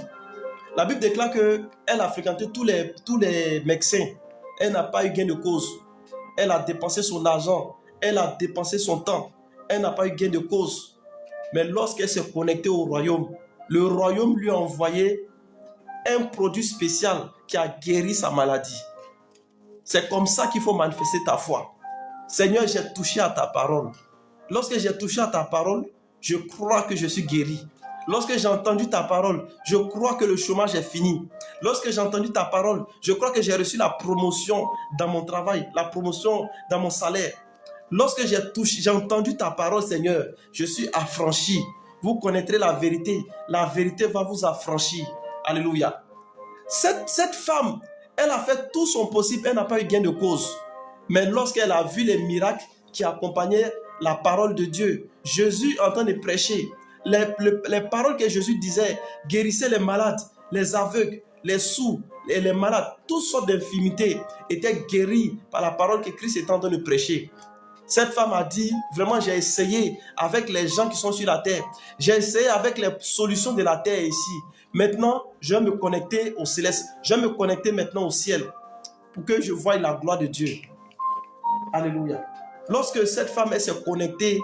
la Bible déclare qu'elle a fréquenté tous les médecins. Elle n'a pas eu gain de cause. Elle a dépensé son argent. Elle a dépensé son temps. Elle n'a pas eu gain de cause. Mais lorsqu'elle s'est connectée au royaume, le royaume lui a envoyé un produit spécial qui a guéri sa maladie. C'est comme ça qu'il faut manifester ta foi. Seigneur, j'ai touché à ta parole. Lorsque j'ai touché à ta parole, je crois que je suis guéri. Lorsque j'ai entendu ta parole, je crois que le chômage est fini. Lorsque j'ai entendu ta parole, je crois que j'ai reçu la promotion dans mon travail, la promotion dans mon salaire. Lorsque j'ai entendu ta parole, Seigneur, je suis affranchi. Vous connaîtrez la vérité va vous affranchir. Alléluia. Cette femme, elle a fait tout son possible, elle n'a pas eu gain de cause. Mais lorsqu'elle a vu les miracles qui accompagnaient la parole de Dieu, Jésus en train de prêcher, les paroles que Jésus disait, guérissait les malades, les aveugles, les sourds, et les malades, toutes sortes d'infirmités étaient guéries par la parole que Christ était en train de prêcher. Cette femme a dit, vraiment j'ai essayé avec les gens qui sont sur la terre, j'ai essayé avec les solutions de la terre ici. Maintenant, je vais me connecter au céleste, je vais me connecter maintenant au ciel pour que je voie la gloire de Dieu. Alléluia. Lorsque cette femme elle s'est connectée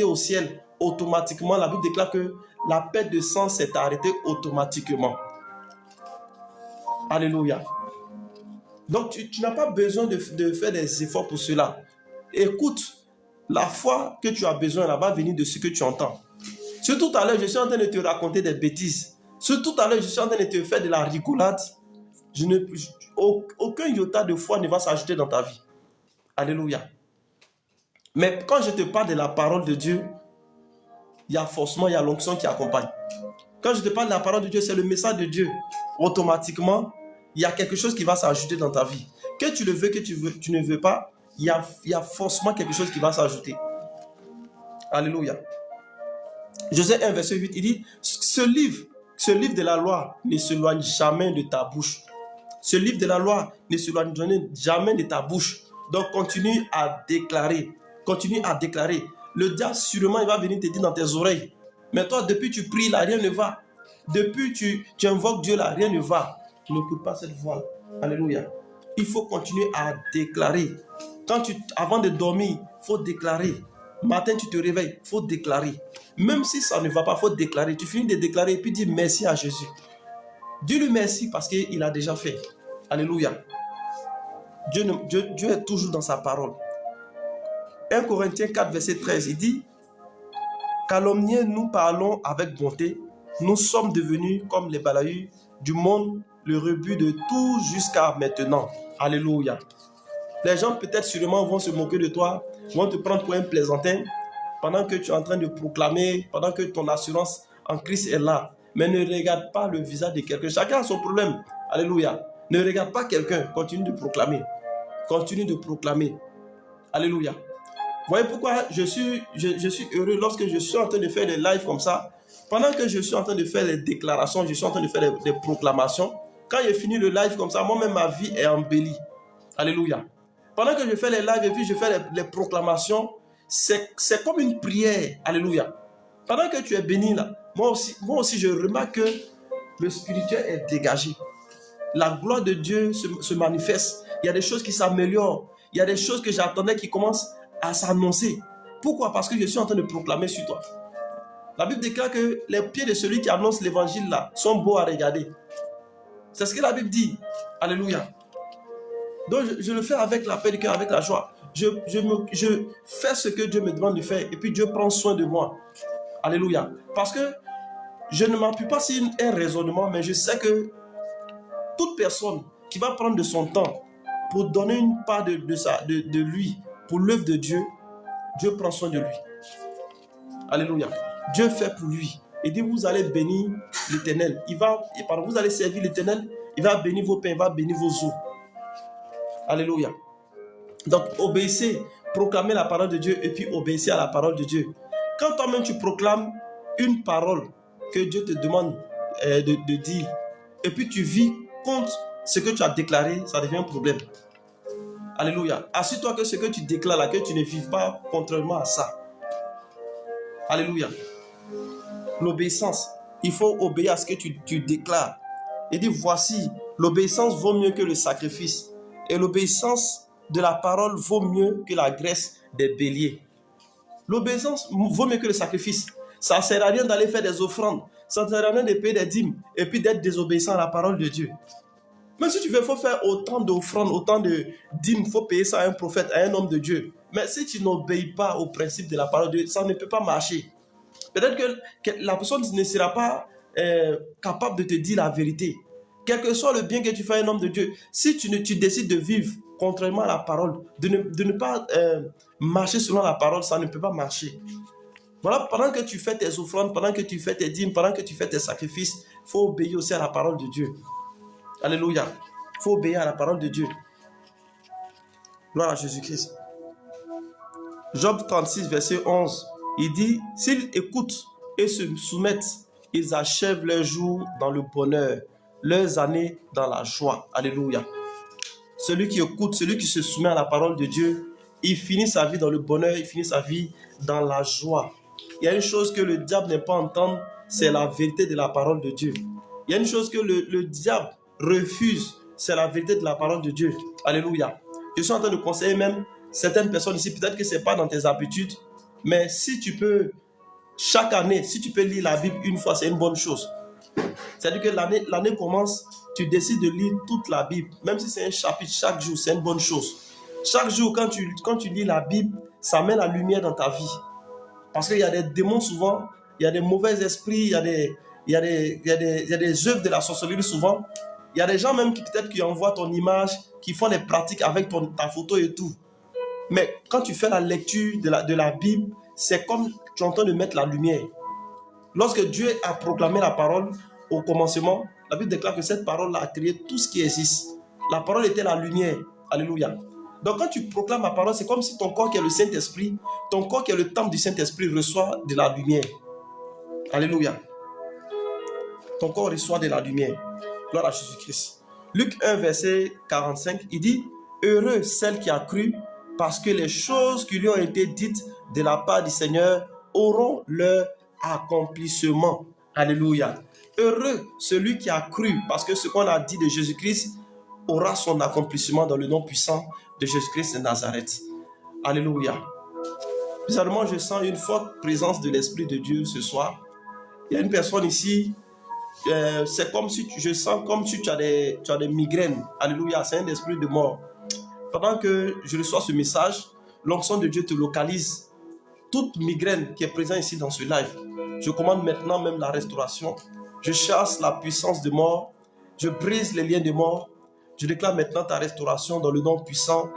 au ciel, automatiquement, la Bible déclare que la perte de sang s'est arrêtée automatiquement. Alléluia. Donc, tu n'as pas besoin de faire des efforts pour cela. Écoute, la foi que tu as besoin, elle va venir de ce que tu entends. Si tout à l'heure, je suis en train de te raconter des bêtises, si tout à l'heure, je suis en train de te faire de la rigolade, aucun iota de foi ne va s'ajouter dans ta vie. Alléluia. Mais quand je te parle de la parole de Dieu, il y a l'onction qui accompagne. Quand je te parle de la parole de Dieu, c'est le message de Dieu. Automatiquement, il y a quelque chose qui va s'ajouter dans ta vie. Que tu le veux, que tu ne veux pas, il y a forcément quelque chose qui va s'ajouter. Alléluia. Josée 1, verset 8, il dit, ce livre de la loi ne s'éloigne jamais de ta bouche. Ce livre de la loi ne s'éloigne jamais de ta bouche. Donc, continue à déclarer. Continue à déclarer. Le diable, sûrement, il va venir te dire dans tes oreilles. Mais toi, depuis tu pries, là, rien ne va. Depuis tu invoques Dieu, là, rien ne va. N'écoute pas cette voix. Alléluia. Il faut continuer à déclarer. Avant de dormir, il faut déclarer. Matin, tu te réveilles, il faut déclarer. Même si ça ne va pas, il faut déclarer. Tu finis de déclarer et puis dis merci à Jésus. Dis-lui merci parce qu'il a déjà fait. Alléluia. Dieu est toujours dans sa parole. 1 Corinthiens 4, verset 13, il dit, calomniés, nous parlons avec bonté. Nous sommes devenus comme les balayus du monde, le rebut de tout jusqu'à maintenant. Alléluia. Les gens peut-être sûrement vont se moquer de toi, vont te prendre pour un plaisantin pendant que tu es en train de proclamer, pendant que ton assurance en Christ est là. Mais ne regarde pas le visage de quelqu'un. Chacun a son problème. Alléluia. Ne regarde pas quelqu'un. Continue de proclamer. Continue de proclamer. Alléluia. Voyez pourquoi je suis heureux lorsque je suis en train de faire des lives comme ça. Pendant que je suis en train de faire des déclarations, je suis en train de faire des proclamations. Quand j'ai fini le live comme ça, moi-même ma vie est embellie. Alléluia. Pendant que je fais les lives et puis je fais les proclamations, c'est comme une prière. Alléluia. Pendant que tu es béni là, moi aussi je remarque que le spirituel est dégagé. La gloire de Dieu se manifeste. Il y a des choses qui s'améliorent. Il y a des choses que j'attendais qui commencent à s'annoncer. Pourquoi? Parce que je suis en train de proclamer sur toi. La Bible déclare que les pieds de celui qui annonce l'évangile là sont beaux à regarder. C'est ce que la Bible dit. Alléluia. Donc je le fais avec la paix du cœur, avec la joie. Je fais ce que Dieu me demande de faire et puis Dieu prend soin de moi. Alléluia. Parce que je ne m'appuie pas sur un raisonnement, mais je sais que toute personne qui va prendre de son temps pour donner une part de lui pour l'œuvre de Dieu, Dieu prend soin de lui. Alléluia. Dieu fait pour lui. Et dit, vous allez bénir l'Éternel. Vous allez servir l'Éternel. Il va bénir vos pains, il va bénir vos eaux. Alléluia. Donc, obéissez, proclamez la parole de Dieu et puis obéissez à la parole de Dieu. Quand toi-même tu proclames une parole que Dieu te demande de dire et puis tu vis contre ce que tu as déclaré, ça devient un problème. Alléluia. Assure-toi que ce que tu déclares là, que tu ne vives pas contrairement à ça. Alléluia. L'obéissance. Il faut obéir à ce que tu déclares. Il dit, voici, l'obéissance vaut mieux que le sacrifice. Et l'obéissance de la parole vaut mieux que la graisse des béliers. L'obéissance vaut mieux que le sacrifice. Ça ne sert à rien d'aller faire des offrandes. Ça ne sert à rien de payer des dîmes et puis d'être désobéissant à la parole de Dieu. Mais si tu veux, il faut faire autant d'offrandes, autant de dîmes, il faut payer ça à un prophète, à un homme de Dieu. Mais si tu n'obéis pas au principe de la parole de Dieu, ça ne peut pas marcher. Peut-être que la personne ne sera pas capable de te dire la vérité. Quel que soit le bien que tu fais à un homme de Dieu, si tu décides de vivre contrairement à la parole, de ne pas marcher selon la parole, ça ne peut pas marcher. Voilà, pendant que tu fais tes offrandes, pendant que tu fais tes dîmes, pendant que tu fais tes sacrifices, il faut obéir aussi à la parole de Dieu. Alléluia. Il faut obéir à la parole de Dieu. Gloire à Jésus-Christ. Job 36, verset 11, il dit, s'ils écoutent et se soumettent, ils achèvent leurs jours dans le bonheur, leurs années dans la joie. Alléluia. Celui qui écoute, celui qui se soumet à la parole de Dieu, il finit sa vie dans le bonheur, il finit sa vie dans la joie. Il y a une chose que le diable n'aime pas entendre, c'est la vérité de la parole de Dieu. Il y a une chose que le diable refuse, c'est la vérité de la parole de Dieu. Alléluia. Je suis en train de conseiller même certaines personnes ici, peut-être que ce n'est pas dans tes habitudes, mais si tu peux, chaque année, si tu peux lire la Bible une fois, c'est une bonne chose. C'est-à-dire que l'année commence, tu décides de lire toute la Bible, même si c'est un chapitre chaque jour, c'est une bonne chose. Chaque jour, quand tu lis la Bible, ça met la lumière dans ta vie. Parce qu'il y a des démons souvent, il y a des mauvais esprits, il y a des œuvres de la sorcellerie souvent. Il y a des gens même qui peut-être qui envoient ton image, qui font des pratiques avec ta photo et tout. Mais quand tu fais la lecture de la Bible, c'est comme tu es en train de mettre la lumière. Lorsque Dieu a proclamé la parole au commencement, la Bible déclare que cette parole a créé tout ce qui existe. La parole était la lumière. Alléluia. Donc quand tu proclames la parole, c'est comme si ton corps qui est le Saint-Esprit, ton corps qui est le temple du Saint-Esprit reçoit de la lumière. Alléluia. Ton corps reçoit de la lumière. Gloire à Jésus-Christ. Luc 1, verset 45, il dit, « Heureux celle qui a cru, parce que les choses qui lui ont été dites de la part du Seigneur auront leur accomplissement. » Alléluia. Heureux celui qui a cru, parce que ce qu'on a dit de Jésus-Christ aura son accomplissement dans le nom puissant de Jésus-Christ de Nazareth. Alléluia. Bizarrement, je sens une forte présence de l'Esprit de Dieu ce soir. Il y a une personne ici, c'est comme si je sens comme si tu as des migraines. Alléluia, c'est un esprit de mort. Pendant que je reçois ce message, l'onction de Dieu te localise. Toute migraine qui est présente ici dans ce live, je commande maintenant même la restauration. Je chasse la puissance de mort. Je brise les liens de mort. Je déclare maintenant ta restauration dans le nom puissant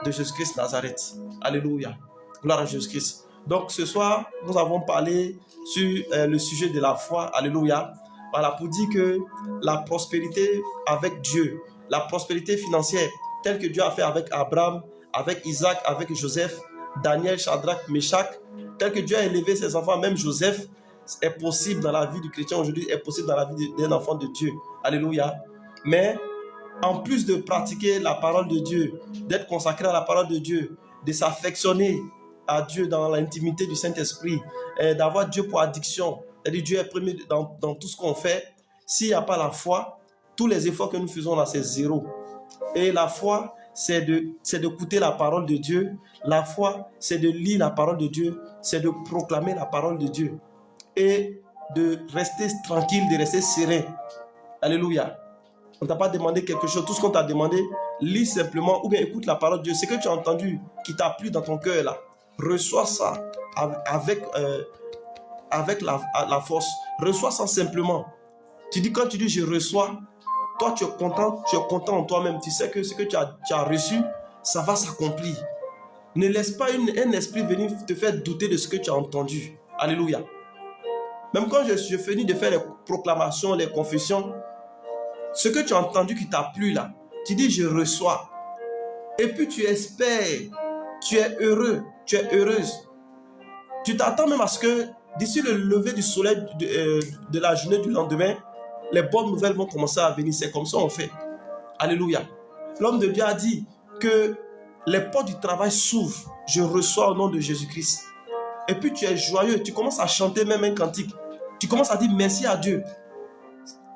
de Jésus-Christ Nazareth. Alléluia. Gloire à Jésus-Christ. Donc ce soir, nous avons parlé sur le sujet de la foi. Alléluia. Voilà, pour dire que la prospérité avec Dieu, la prospérité financière, telle que Dieu a fait avec Abraham, avec Isaac, avec Joseph, Daniel, Shadrach, Meshach, tel que Dieu a élevé ses enfants, même Joseph, est possible dans la vie du chrétien aujourd'hui, est possible dans la vie d'un enfant de Dieu. Alléluia. Mais en plus de pratiquer la parole de Dieu, d'être consacré à la parole de Dieu, de s'affectionner à Dieu dans l'intimité du Saint-Esprit, d'avoir Dieu pour addiction, c'est-à-dire Dieu est premier dans tout ce qu'on fait. S'il n'y a pas la foi, tous les efforts que nous faisons là, c'est zéro. Et la foi, c'est d'écouter la parole de Dieu. La foi, c'est de lire la parole de Dieu. C'est de proclamer la parole de Dieu. Et de rester tranquille, de rester serein. Alléluia. On ne t'a pas demandé quelque chose. Tout ce qu'on t'a demandé, lis simplement ou bien écoute la parole de Dieu. Ce que tu as entendu qui t'a plu dans ton cœur là, reçois ça avec la force. Reçois ça simplement. Quand tu dis je reçois, toi tu es content en toi-même. Tu sais que ce que tu as reçu, ça va s'accomplir. Ne laisse pas un esprit venir te faire douter de ce que tu as entendu. Alléluia. Même quand je finis de faire les proclamations, les confessions, ce que tu as entendu qui t'a plu là, tu dis je reçois. Et puis tu espères, tu es heureux, tu es heureuse. Tu t'attends même à ce que d'ici le lever du soleil de la journée du lendemain, les bonnes nouvelles vont commencer à venir. C'est comme ça on fait. Alléluia. L'homme de Dieu a dit que les portes du travail s'ouvrent. Je reçois au nom de Jésus-Christ. Et puis tu es joyeux. Tu commences à chanter même un cantique. Tu commences à dire merci à Dieu.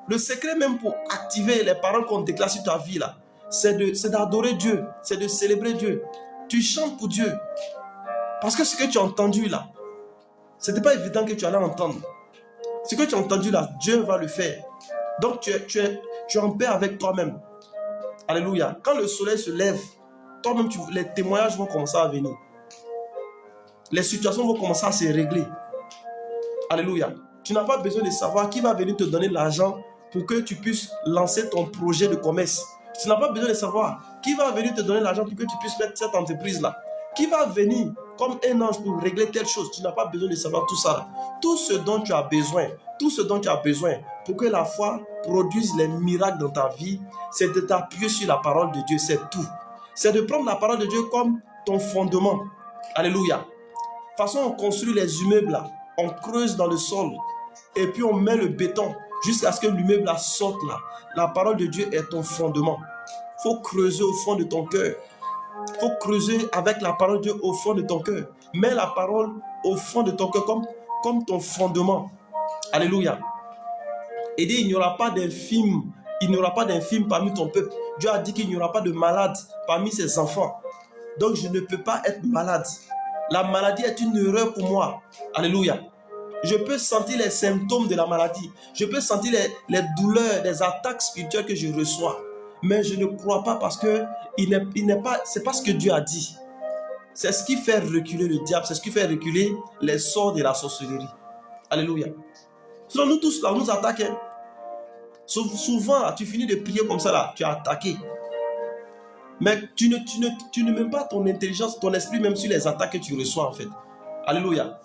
Le secret même pour activer les paroles qu'on déclare sur ta vie là, c'est d'adorer Dieu. C'est de célébrer Dieu. Tu chantes pour Dieu. Parce que ce que tu as entendu là, ce n'était pas évident que tu allais entendre. Ce que tu as entendu là, Dieu va le faire. Donc tu es en paix avec toi-même. Alléluia. Quand le soleil se lève, toi-même, les témoignages vont commencer à venir. Les situations vont commencer à se régler. Alléluia. Tu n'as pas besoin de savoir qui va venir te donner l'argent pour que tu puisses lancer ton projet de commerce. Tu n'as pas besoin de savoir qui va venir te donner l'argent pour que tu puisses mettre cette entreprise-là. Qui va venir comme un ange pour régler telle chose. Tu n'as pas besoin de savoir tout ça. Tout ce dont tu as besoin, pour que la foi produise les miracles dans ta vie, c'est de t'appuyer sur la parole de Dieu, c'est tout. C'est de prendre la parole de Dieu comme ton fondement. Alléluia. De toute façon, on construit les immeubles là, on creuse dans le sol et puis on met le béton jusqu'à ce que l'immeuble là sorte là. La parole de Dieu est ton fondement. Il faut creuser au fond de ton cœur. Il faut creuser avec la parole de Dieu au fond de ton cœur. Mets la parole au fond de ton cœur comme ton fondement. Alléluia. Et dit, il n'y aura pas d'infime. Il n'y aura pas d'infime parmi ton peuple. Dieu a dit qu'il n'y aura pas de malade parmi ses enfants. Donc je ne peux pas être malade. La maladie est une erreur pour moi. Alléluia. Je peux sentir les symptômes de la maladie. Je peux sentir les douleurs, les attaques spirituelles que je reçois. Mais je ne crois pas parce que c'est pas ce que Dieu a dit. C'est ce qui fait reculer le diable. C'est ce qui fait reculer les sorts de la sorcellerie. Alléluia. Sinon nous tous là, on nous attaque. Souvent, là, tu finis de prier comme ça, là, tu es attaqué. Mais tu ne mets pas ton intelligence, ton esprit même sur les attaques que tu reçois en fait. Alléluia.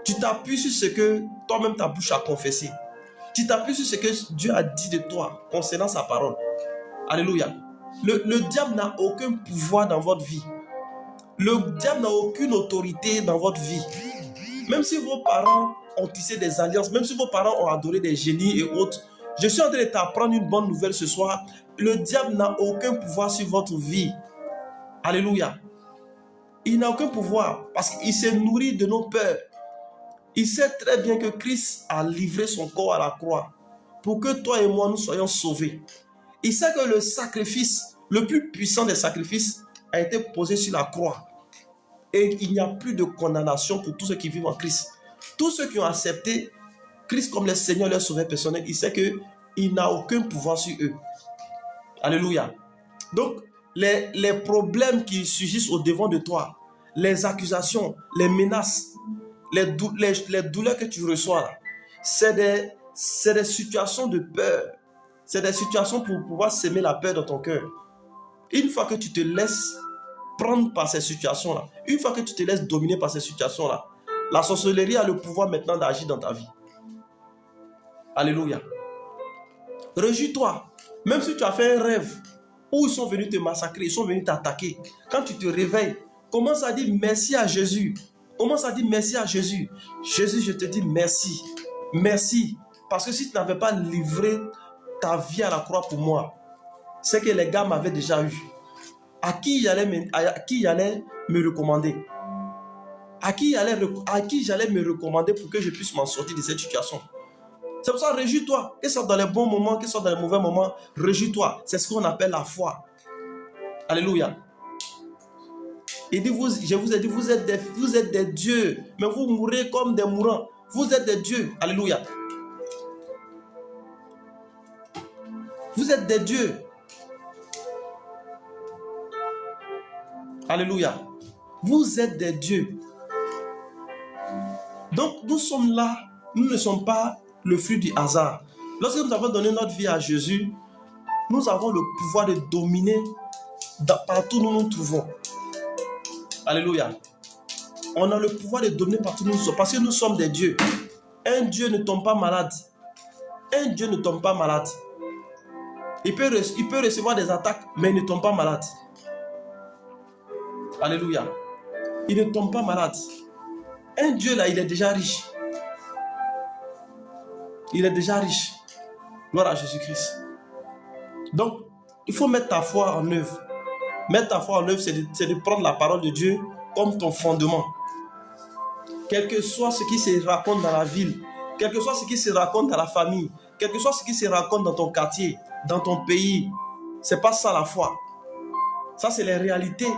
Tu t'appuies sur ce que toi-même ta bouche a confessé. Tu t'appuies sur ce que Dieu a dit de toi concernant sa parole. Alléluia. Le diable n'a aucun pouvoir dans votre vie. Le diable n'a aucune autorité dans votre vie. Même si vos parents ont tissé des alliances, même si vos parents ont adoré des génies et autres, je suis en train de t'apprendre une bonne nouvelle ce soir. Le diable n'a aucun pouvoir sur votre vie. Alléluia. Il n'a aucun pouvoir parce qu'il s'est nourri de nos peurs. Il sait très bien que Christ a livré son corps à la croix pour que toi et moi nous soyons sauvés. Il sait que le sacrifice, le plus puissant des sacrifices, a été posé sur la croix. Et il n'y a plus de condamnation pour tous ceux qui vivent en Christ. Tous ceux qui ont accepté Christ comme le Seigneur et leur sauveur personnel, il sait qu'il n'a aucun pouvoir sur eux. Alléluia. Donc, les problèmes qui surgissent au devant de toi, les accusations, les menaces, les douleurs que tu reçois, c'est des situations de peur. C'est des situations pour pouvoir s'aimer la peur dans ton cœur. Une fois que tu te laisses prendre par ces situations-là, une fois que tu te laisses dominer par ces situations-là, la sorcellerie a le pouvoir maintenant d'agir dans ta vie. Alléluia. Réjouis-toi. Même si tu as fait un rêve où ils sont venus te massacrer, ils sont venus t'attaquer, quand tu te réveilles, commence à dire merci à Jésus. Commence à dire merci à Jésus. Jésus, je te dis merci. Merci. Parce que si tu n'avais pas livré ta vie à la croix pour moi, c'est que les gars m'avaient déjà eu. À qui j'allais me recommander? À qui j'allais me recommander pour que je puisse m'en sortir de cette situation? C'est pour ça, réjouis-toi. Que ce soit dans les bons moments, que ce soit dans les mauvais moments, réjouis-toi. C'est ce qu'on appelle la foi. Alléluia. Il dit, je vous ai dit, vous êtes des dieux, mais vous mourrez comme des mourants. Vous êtes des dieux. Alléluia. Vous êtes des dieux. Alléluia. Vous êtes des dieux. Donc, nous sommes là. Nous ne sommes pas le fruit du hasard. Lorsque nous avons donné notre vie à Jésus, nous avons le pouvoir de dominer partout où nous nous trouvons. Alléluia. On a le pouvoir de dominer partout où nous sommes parce que nous sommes des dieux. Un Dieu ne tombe pas malade. Un Dieu ne tombe pas malade. Il peut recevoir des attaques, mais il ne tombe pas malade. Alléluia. Il ne tombe pas malade. Un Dieu là, il est déjà riche. Il est déjà riche. Gloire à Jésus-Christ. Donc, il faut mettre ta foi en œuvre. Mettre ta foi en œuvre, c'est de prendre la parole de Dieu comme ton fondement. Quel que soit ce qui se raconte dans la ville, quel que soit ce qui se raconte dans la famille, quel que soit ce qui se raconte dans ton quartier, dans ton pays, c'est pas ça la foi. Ça, c'est les réalités.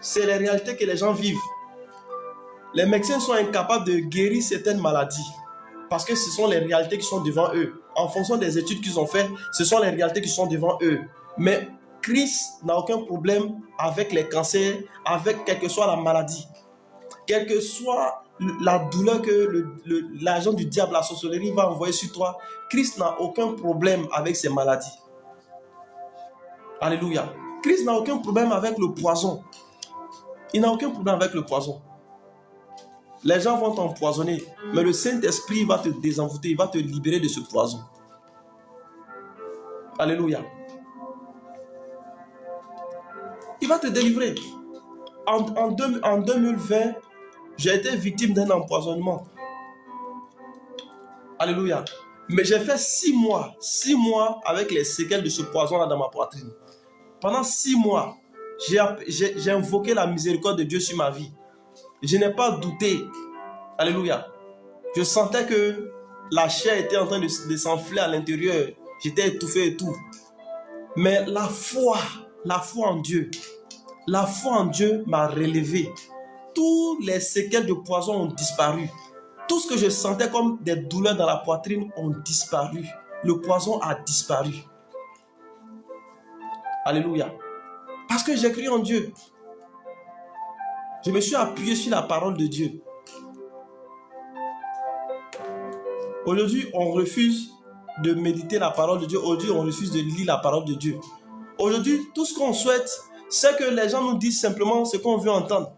C'est les réalités que les gens vivent. Les médecins sont incapables de guérir certaines maladies parce que ce sont les réalités qui sont devant eux. En fonction des études qu'ils ont faites, ce sont les réalités qui sont devant eux. Mais Christ n'a aucun problème avec les cancers, avec quelle que soit la maladie. Quelle que soit la douleur que l'agent du diable, la sorcellerie va envoyer sur toi, Christ n'a aucun problème avec ces maladies. Alléluia. Christ n'a aucun problème avec le poison. Il n'a aucun problème avec le poison. Les gens vont t'empoisonner, mais le Saint-Esprit va te désenvoûter, il va te libérer de ce poison. Alléluia. Il va te délivrer. En 2020, j'ai été victime d'un empoisonnement. Alléluia. Mais j'ai fait 6 mois avec les séquelles de ce poison-là dans ma poitrine. Pendant 6 mois, j'ai invoqué la miséricorde de Dieu sur ma vie. Je n'ai pas douté. Alléluia. Je sentais que la chair était en train de s'enfler à l'intérieur. J'étais étouffé et tout. Mais la foi en Dieu m'a relevé. Tous les séquelles de poison ont disparu. Tout ce que je sentais comme des douleurs dans la poitrine ont disparu. Le poison a disparu. Alléluia. Parce que j'ai cru en Dieu. Je me suis appuyé sur la parole de Dieu. Aujourd'hui, on refuse de méditer la parole de Dieu. Aujourd'hui, on refuse de lire la parole de Dieu. Aujourd'hui, tout ce qu'on souhaite, c'est que les gens nous disent simplement ce qu'on veut entendre.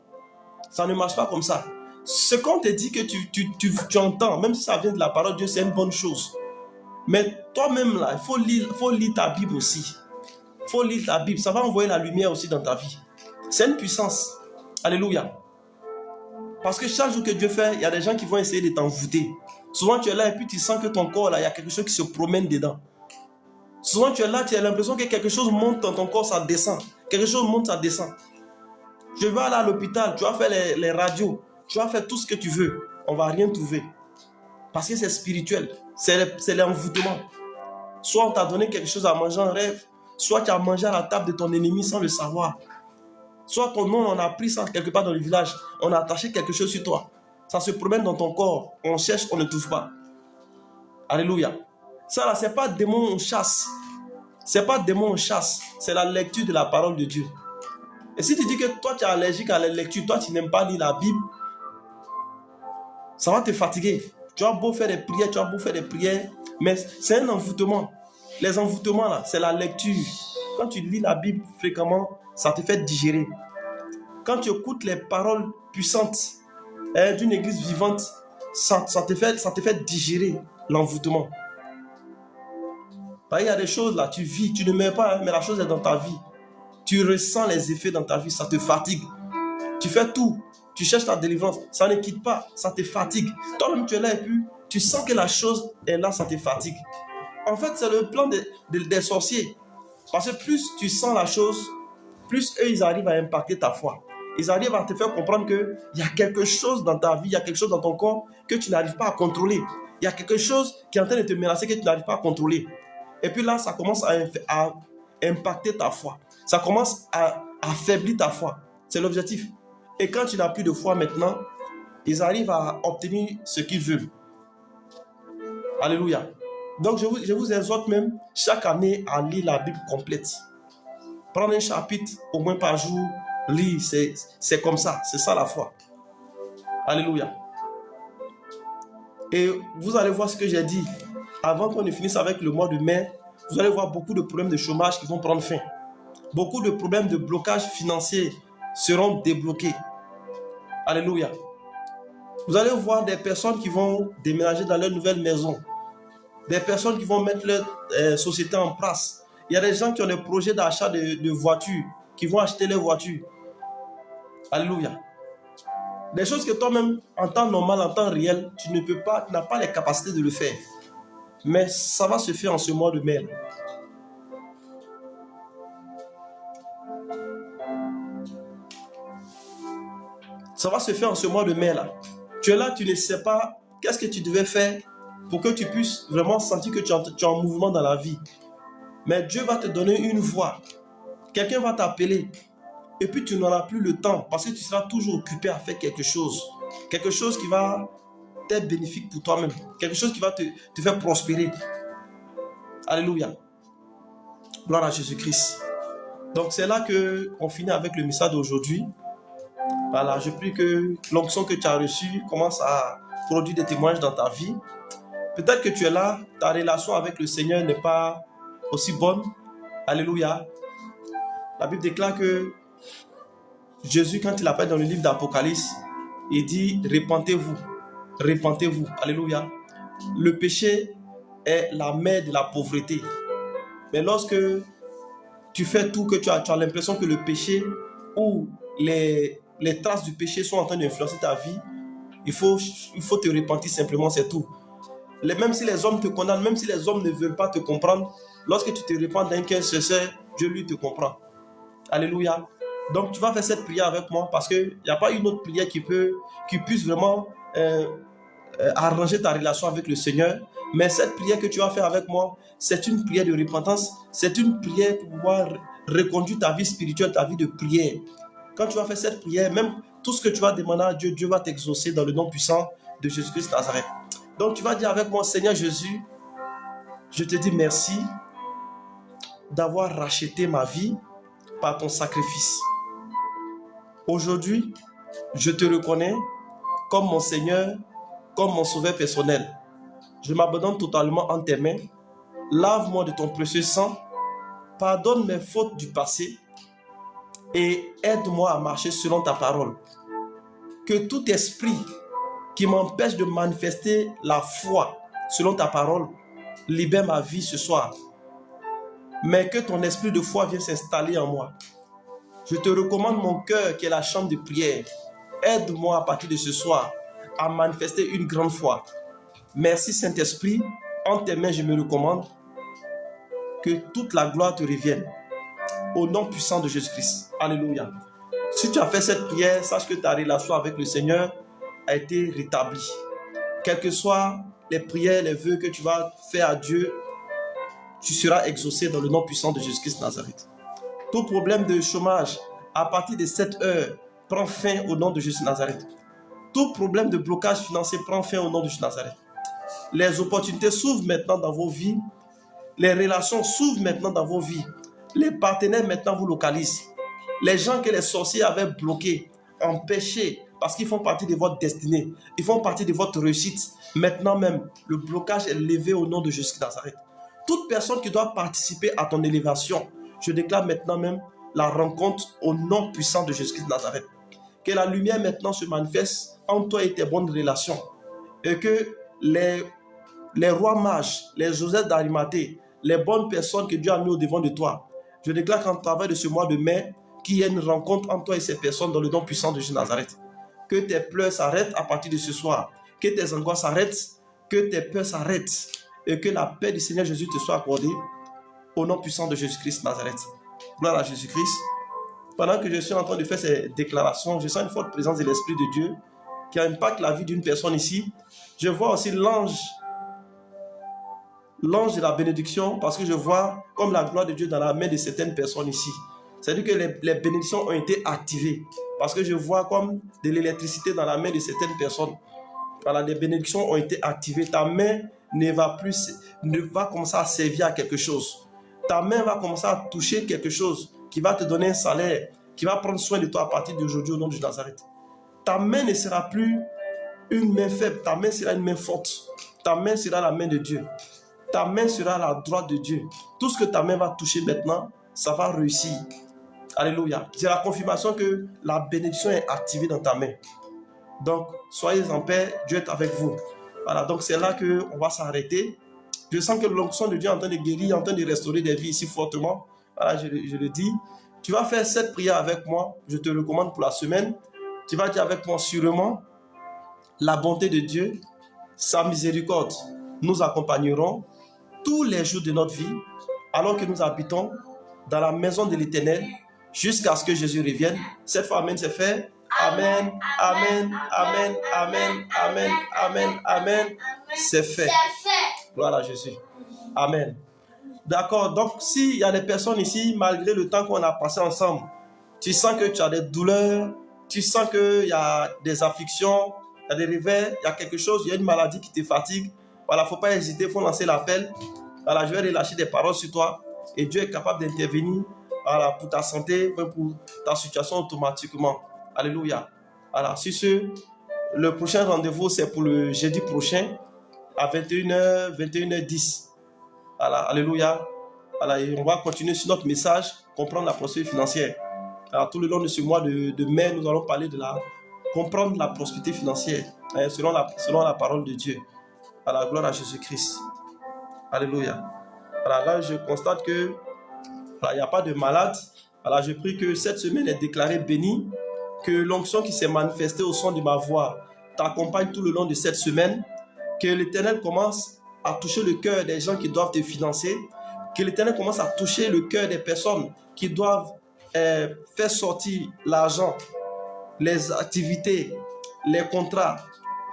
Ça ne marche pas comme ça. Ce qu'on te dit que tu entends, même si ça vient de la parole de Dieu, c'est une bonne chose. Mais toi-même, là, il faut lire ta Bible aussi. Il faut lire ta Bible. Ça va envoyer la lumière aussi dans ta vie. C'est une puissance. Alléluia. Parce que chaque jour que Dieu fait, il y a des gens qui vont essayer de t'envoûter. Souvent, tu es là et puis tu sens que ton corps, là, il y a quelque chose qui se promène dedans. Souvent, tu es là, tu as l'impression que quelque chose monte dans ton corps, ça descend. Quelque chose monte, ça descend. Je vais aller à l'hôpital, tu vas faire les radios, tu vas faire tout ce que tu veux. On ne va rien trouver. Parce que c'est spirituel. C'est l'envoûtement. Soit on t'a donné quelque chose à manger en rêve, soit tu as mangé à la table de ton ennemi sans le savoir. Soit ton nom, on a pris ça quelque part dans le village, on a attaché quelque chose sur toi. Ça se promène dans ton corps, on cherche, on ne trouve pas. Alléluia. Ça là, c'est pas démon on chasse. C'est pas démon on chasse, c'est la lecture de la parole de Dieu. Et si tu dis que toi tu es allergique à la lecture, toi tu n'aimes pas lire la Bible, ça va te fatiguer. Tu as beau faire des prières, mais c'est un envoûtement. Les envoûtements là, c'est la lecture. Quand tu lis la Bible fréquemment, ça te fait digérer. Quand tu écoutes les paroles puissantes d'une église vivante, ça te fait digérer l'envoûtement. Il y a des choses là, tu vis, tu ne mets pas, mais la chose est dans ta vie. Tu ressens les effets dans ta vie, ça te fatigue. Tu fais tout, tu cherches ta délivrance, ça ne quitte pas, ça te fatigue. Toi-même, tu es là et puis tu sens que la chose est là, ça te fatigue. En fait, c'est le plan des sorciers. Parce que plus tu sens la chose, plus eux, ils arrivent à impacter ta foi. Ils arrivent à te faire comprendre qu'il y a quelque chose dans ta vie, il y a quelque chose dans ton corps que tu n'arrives pas à contrôler. Il y a quelque chose qui est en train de te menacer que tu n'arrives pas à contrôler. Et puis là, ça commence à impacter ta foi. Ça commence à affaiblir ta foi. C'est l'objectif. Et quand tu n'as plus de foi maintenant, ils arrivent à obtenir ce qu'ils veulent. Alléluia. Donc je vous exhorte même chaque année à lire la Bible complète. Prendre un chapitre au moins par jour, lire, c'est comme ça. C'est ça la foi. Alléluia. Et vous allez voir ce que j'ai dit. Avant qu'on ne finisse avec le mois de mai, vous allez voir beaucoup de problèmes de chômage qui vont prendre fin. Beaucoup de problèmes de blocage financier seront débloqués. Alléluia. Vous allez voir des personnes qui vont déménager dans leur nouvelle maison. Des personnes qui vont mettre leur société en place. Il y a des gens qui ont des projets d'achat de voitures, qui vont acheter leurs voitures. Alléluia. Des choses que toi-même, en temps normal, en temps réel, tu n'as pas les capacités de le faire. Mais ça va se faire en ce mois de mai. Ça va se faire en ce mois de mai là. Tu es là, tu ne sais pas qu'est-ce que tu devais faire pour que tu puisses vraiment sentir que tu es en mouvement dans la vie. Mais Dieu va te donner une voix. Quelqu'un va t'appeler. Et puis tu n'auras plus le temps parce que tu seras toujours occupé à faire quelque chose. Quelque chose qui va être bénéfique pour toi-même. Quelque chose qui va te faire prospérer. Alléluia. Gloire à Jésus-Christ. Donc c'est là qu'on finit avec le message d'aujourd'hui. Voilà, je prie que l'onction que tu as reçue commence à produire des témoignages dans ta vie. Peut-être que tu es là, ta relation avec le Seigneur n'est pas aussi bonne. Alléluia. La Bible déclare que Jésus, quand il appelle dans le livre d'Apocalypse, il dit « Repentez-vous, repentez-vous ». Alléluia. Le péché est la mère de la pauvreté. Mais lorsque tu fais tout, que tu as l'impression que le péché ou les traces du péché sont en train d'influencer ta vie, il faut te repentir simplement, c'est tout. Même si les hommes te condamnent, même si les hommes ne veulent pas te comprendre, lorsque tu te repens d'un cœur sincère, Dieu lui te comprend. Alléluia. Donc tu vas faire cette prière avec moi parce qu'il n'y a pas une autre prière qui puisse vraiment arranger ta relation avec le Seigneur. Mais cette prière que tu vas faire avec moi, c'est une prière de repentance, c'est une prière pour pouvoir reconduire ta vie spirituelle, ta vie de prière. Quand tu vas faire cette prière, même tout ce que tu vas demander à Dieu, Dieu va t'exaucer dans le nom puissant de Jésus-Christ Nazareth. Donc tu vas dire avec moi, Seigneur Jésus, je te dis merci d'avoir racheté ma vie par ton sacrifice. Aujourd'hui, je te reconnais comme mon Seigneur, comme mon sauveur personnel. Je m'abandonne totalement en tes mains. Lave-moi de ton précieux sang. Pardonne mes fautes du passé et aide-moi à marcher selon ta parole. Que tout esprit qui m'empêche de manifester la foi selon ta parole libère ma vie ce soir. Mais que ton esprit de foi vienne s'installer en moi. Je te recommande mon cœur qui est la chambre de prière. Aide-moi à partir de ce soir à manifester une grande foi. Merci Saint-Esprit, en tes mains je me recommande. Que toute la gloire te revienne. Au nom puissant de Jésus-Christ. Alléluia. Si tu as fait cette prière, sache que ta relation avec le Seigneur a été rétablie. Quelles que soient les prières, les vœux que tu vas faire à Dieu, tu seras exaucé dans le nom puissant de Jésus-Christ Nazareth. Tout problème de chômage à partir de 7 heures prend fin au nom de Jésus Nazareth. Tout problème de blocage financier prend fin au nom de Jésus Nazareth. Les opportunités s'ouvrent maintenant dans vos vies. Les relations s'ouvrent maintenant dans vos vies. Les partenaires maintenant vous localisent. Les gens que les sorciers avaient bloqués, empêchés, parce qu'ils font partie de votre destinée, ils font partie de votre réussite. Maintenant même, le blocage est levé au nom de Jésus Nazareth. Toute personne qui doit participer à ton élévation, je déclare maintenant même la rencontre au nom puissant de Jésus Nazareth. Que la lumière maintenant se manifeste en toi et tes bonnes relations. Et que les rois mages, les Joseph d'Arimathée, les bonnes personnes que Dieu a mis au devant de toi, je déclare qu'en travers de ce mois de mai, qu'il y ait une rencontre entre toi et ces personnes dans le nom puissant de Jésus Nazareth. Que tes pleurs s'arrêtent à partir de ce soir. Que tes angoisses s'arrêtent. Que tes peurs s'arrêtent. Et que la paix du Seigneur Jésus te soit accordée au nom puissant de Jésus-Christ Nazareth. Gloire à Jésus-Christ. Pendant que je suis en train de faire ces déclarations, je sens une forte présence de l'Esprit de Dieu qui impacte la vie d'une personne ici. Je vois aussi l'ange de la bénédiction, parce que je vois comme la gloire de Dieu dans la main de certaines personnes ici. C'est-à-dire que les bénédictions ont été activées, parce que je vois comme de l'électricité dans la main de certaines personnes. Voilà, les bénédictions ont été activées. Ta main ne va commencer à servir à quelque chose. Ta main va commencer à toucher quelque chose qui va te donner un salaire, qui va prendre soin de toi à partir d'aujourd'hui au nom de Nazareth. Ta main ne sera plus une main faible, ta main sera une main forte. Ta main sera la main de Dieu. Ta main sera la droite de Dieu. Tout ce que ta main va toucher maintenant, ça va réussir. Alléluia. J'ai la confirmation que la bénédiction est activée dans ta main. Donc, soyez en paix, Dieu est avec vous. Voilà, donc c'est là qu'on va s'arrêter. Je sens que l'onction de Dieu est en train de guérir, en train de restaurer des vies ici fortement. Voilà, je le dis. Tu vas faire cette prière avec moi. Je te recommande pour la semaine. Tu vas dire avec moi sûrement, la bonté de Dieu, sa miséricorde nous accompagneront tous les jours de notre vie, alors que nous habitons dans la maison de l'Éternel, jusqu'à ce que Jésus revienne. Cette fois, Amen, c'est fait. Amen, Amen, Amen, Amen, Amen, Amen, Amen. C'est fait. Gloire à Jésus. Amen. D'accord, donc s'il y a des personnes ici, malgré le temps qu'on a passé ensemble, tu sens que tu as des douleurs, tu sens qu'il y a des afflictions, il y a des revers, il y a quelque chose, il y a une maladie qui te fatigue. Voilà, il ne faut pas hésiter, il faut lancer l'appel. Voilà, je vais relâcher des paroles sur toi et Dieu est capable d'intervenir, voilà, pour ta santé, pour ta situation automatiquement. Alléluia. Voilà, sur ce, le prochain rendez-vous, c'est pour le jeudi prochain à 21h, 21h10. Voilà, alléluia. Voilà, et on va continuer sur notre message, comprendre la prospérité financière. Alors, tout le long de ce mois de mai, nous allons parler de comprendre la prospérité financière, selon la parole de Dieu. À la gloire à Jésus-Christ. Alléluia. Voilà, là, je constate que il n'y a pas de malade. Alors, je prie que cette semaine est déclarée bénie, que l'onction qui s'est manifestée au son de ma voix t'accompagne tout le long de cette semaine, que l'Éternel commence à toucher le cœur des gens qui doivent te financer, que l'Éternel commence à toucher le cœur des personnes qui doivent faire sortir l'argent, les activités, les contrats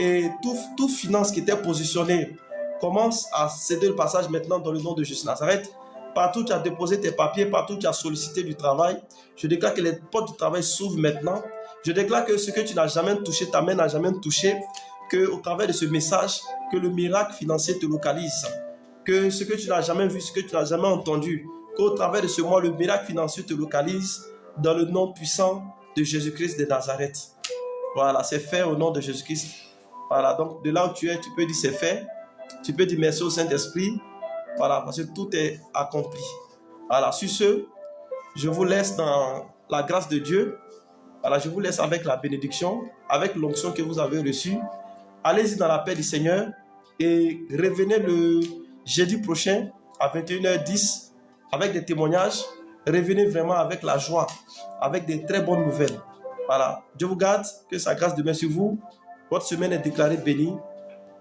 et toute finance qui était positionnée commence à céder le passage maintenant dans le nom de Jésus Nazareth. Partout où tu as déposé tes papiers, partout où tu as sollicité du travail, je déclare que les portes du travail s'ouvrent maintenant. Je déclare que ce que tu n'as jamais touché, ta main n'a jamais touché, qu'au travers de ce message, que le miracle financier te localise, que ce que tu n'as jamais vu, ce que tu n'as jamais entendu, qu'au travers de ce mois, le miracle financier te localise dans le nom puissant de Jésus-Christ de Nazareth. Voilà, c'est fait au nom de Jésus-Christ. Voilà, donc de là où tu es, tu peux dire c'est fait. Tu peux dire merci au Saint-Esprit. Voilà, parce que tout est accompli. Voilà, sur ce, je vous laisse dans la grâce de Dieu. Voilà, je vous laisse avec la bénédiction, avec l'onction que vous avez reçue. Allez-y dans la paix du Seigneur et revenez le jeudi prochain à 21h10 avec des témoignages. Revenez vraiment avec la joie, avec des très bonnes nouvelles. Voilà, Dieu vous garde, que sa grâce demeure sur vous. Votre semaine est déclarée bénie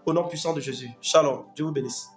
au nom puissant de Jésus. Shalom, Dieu vous bénisse.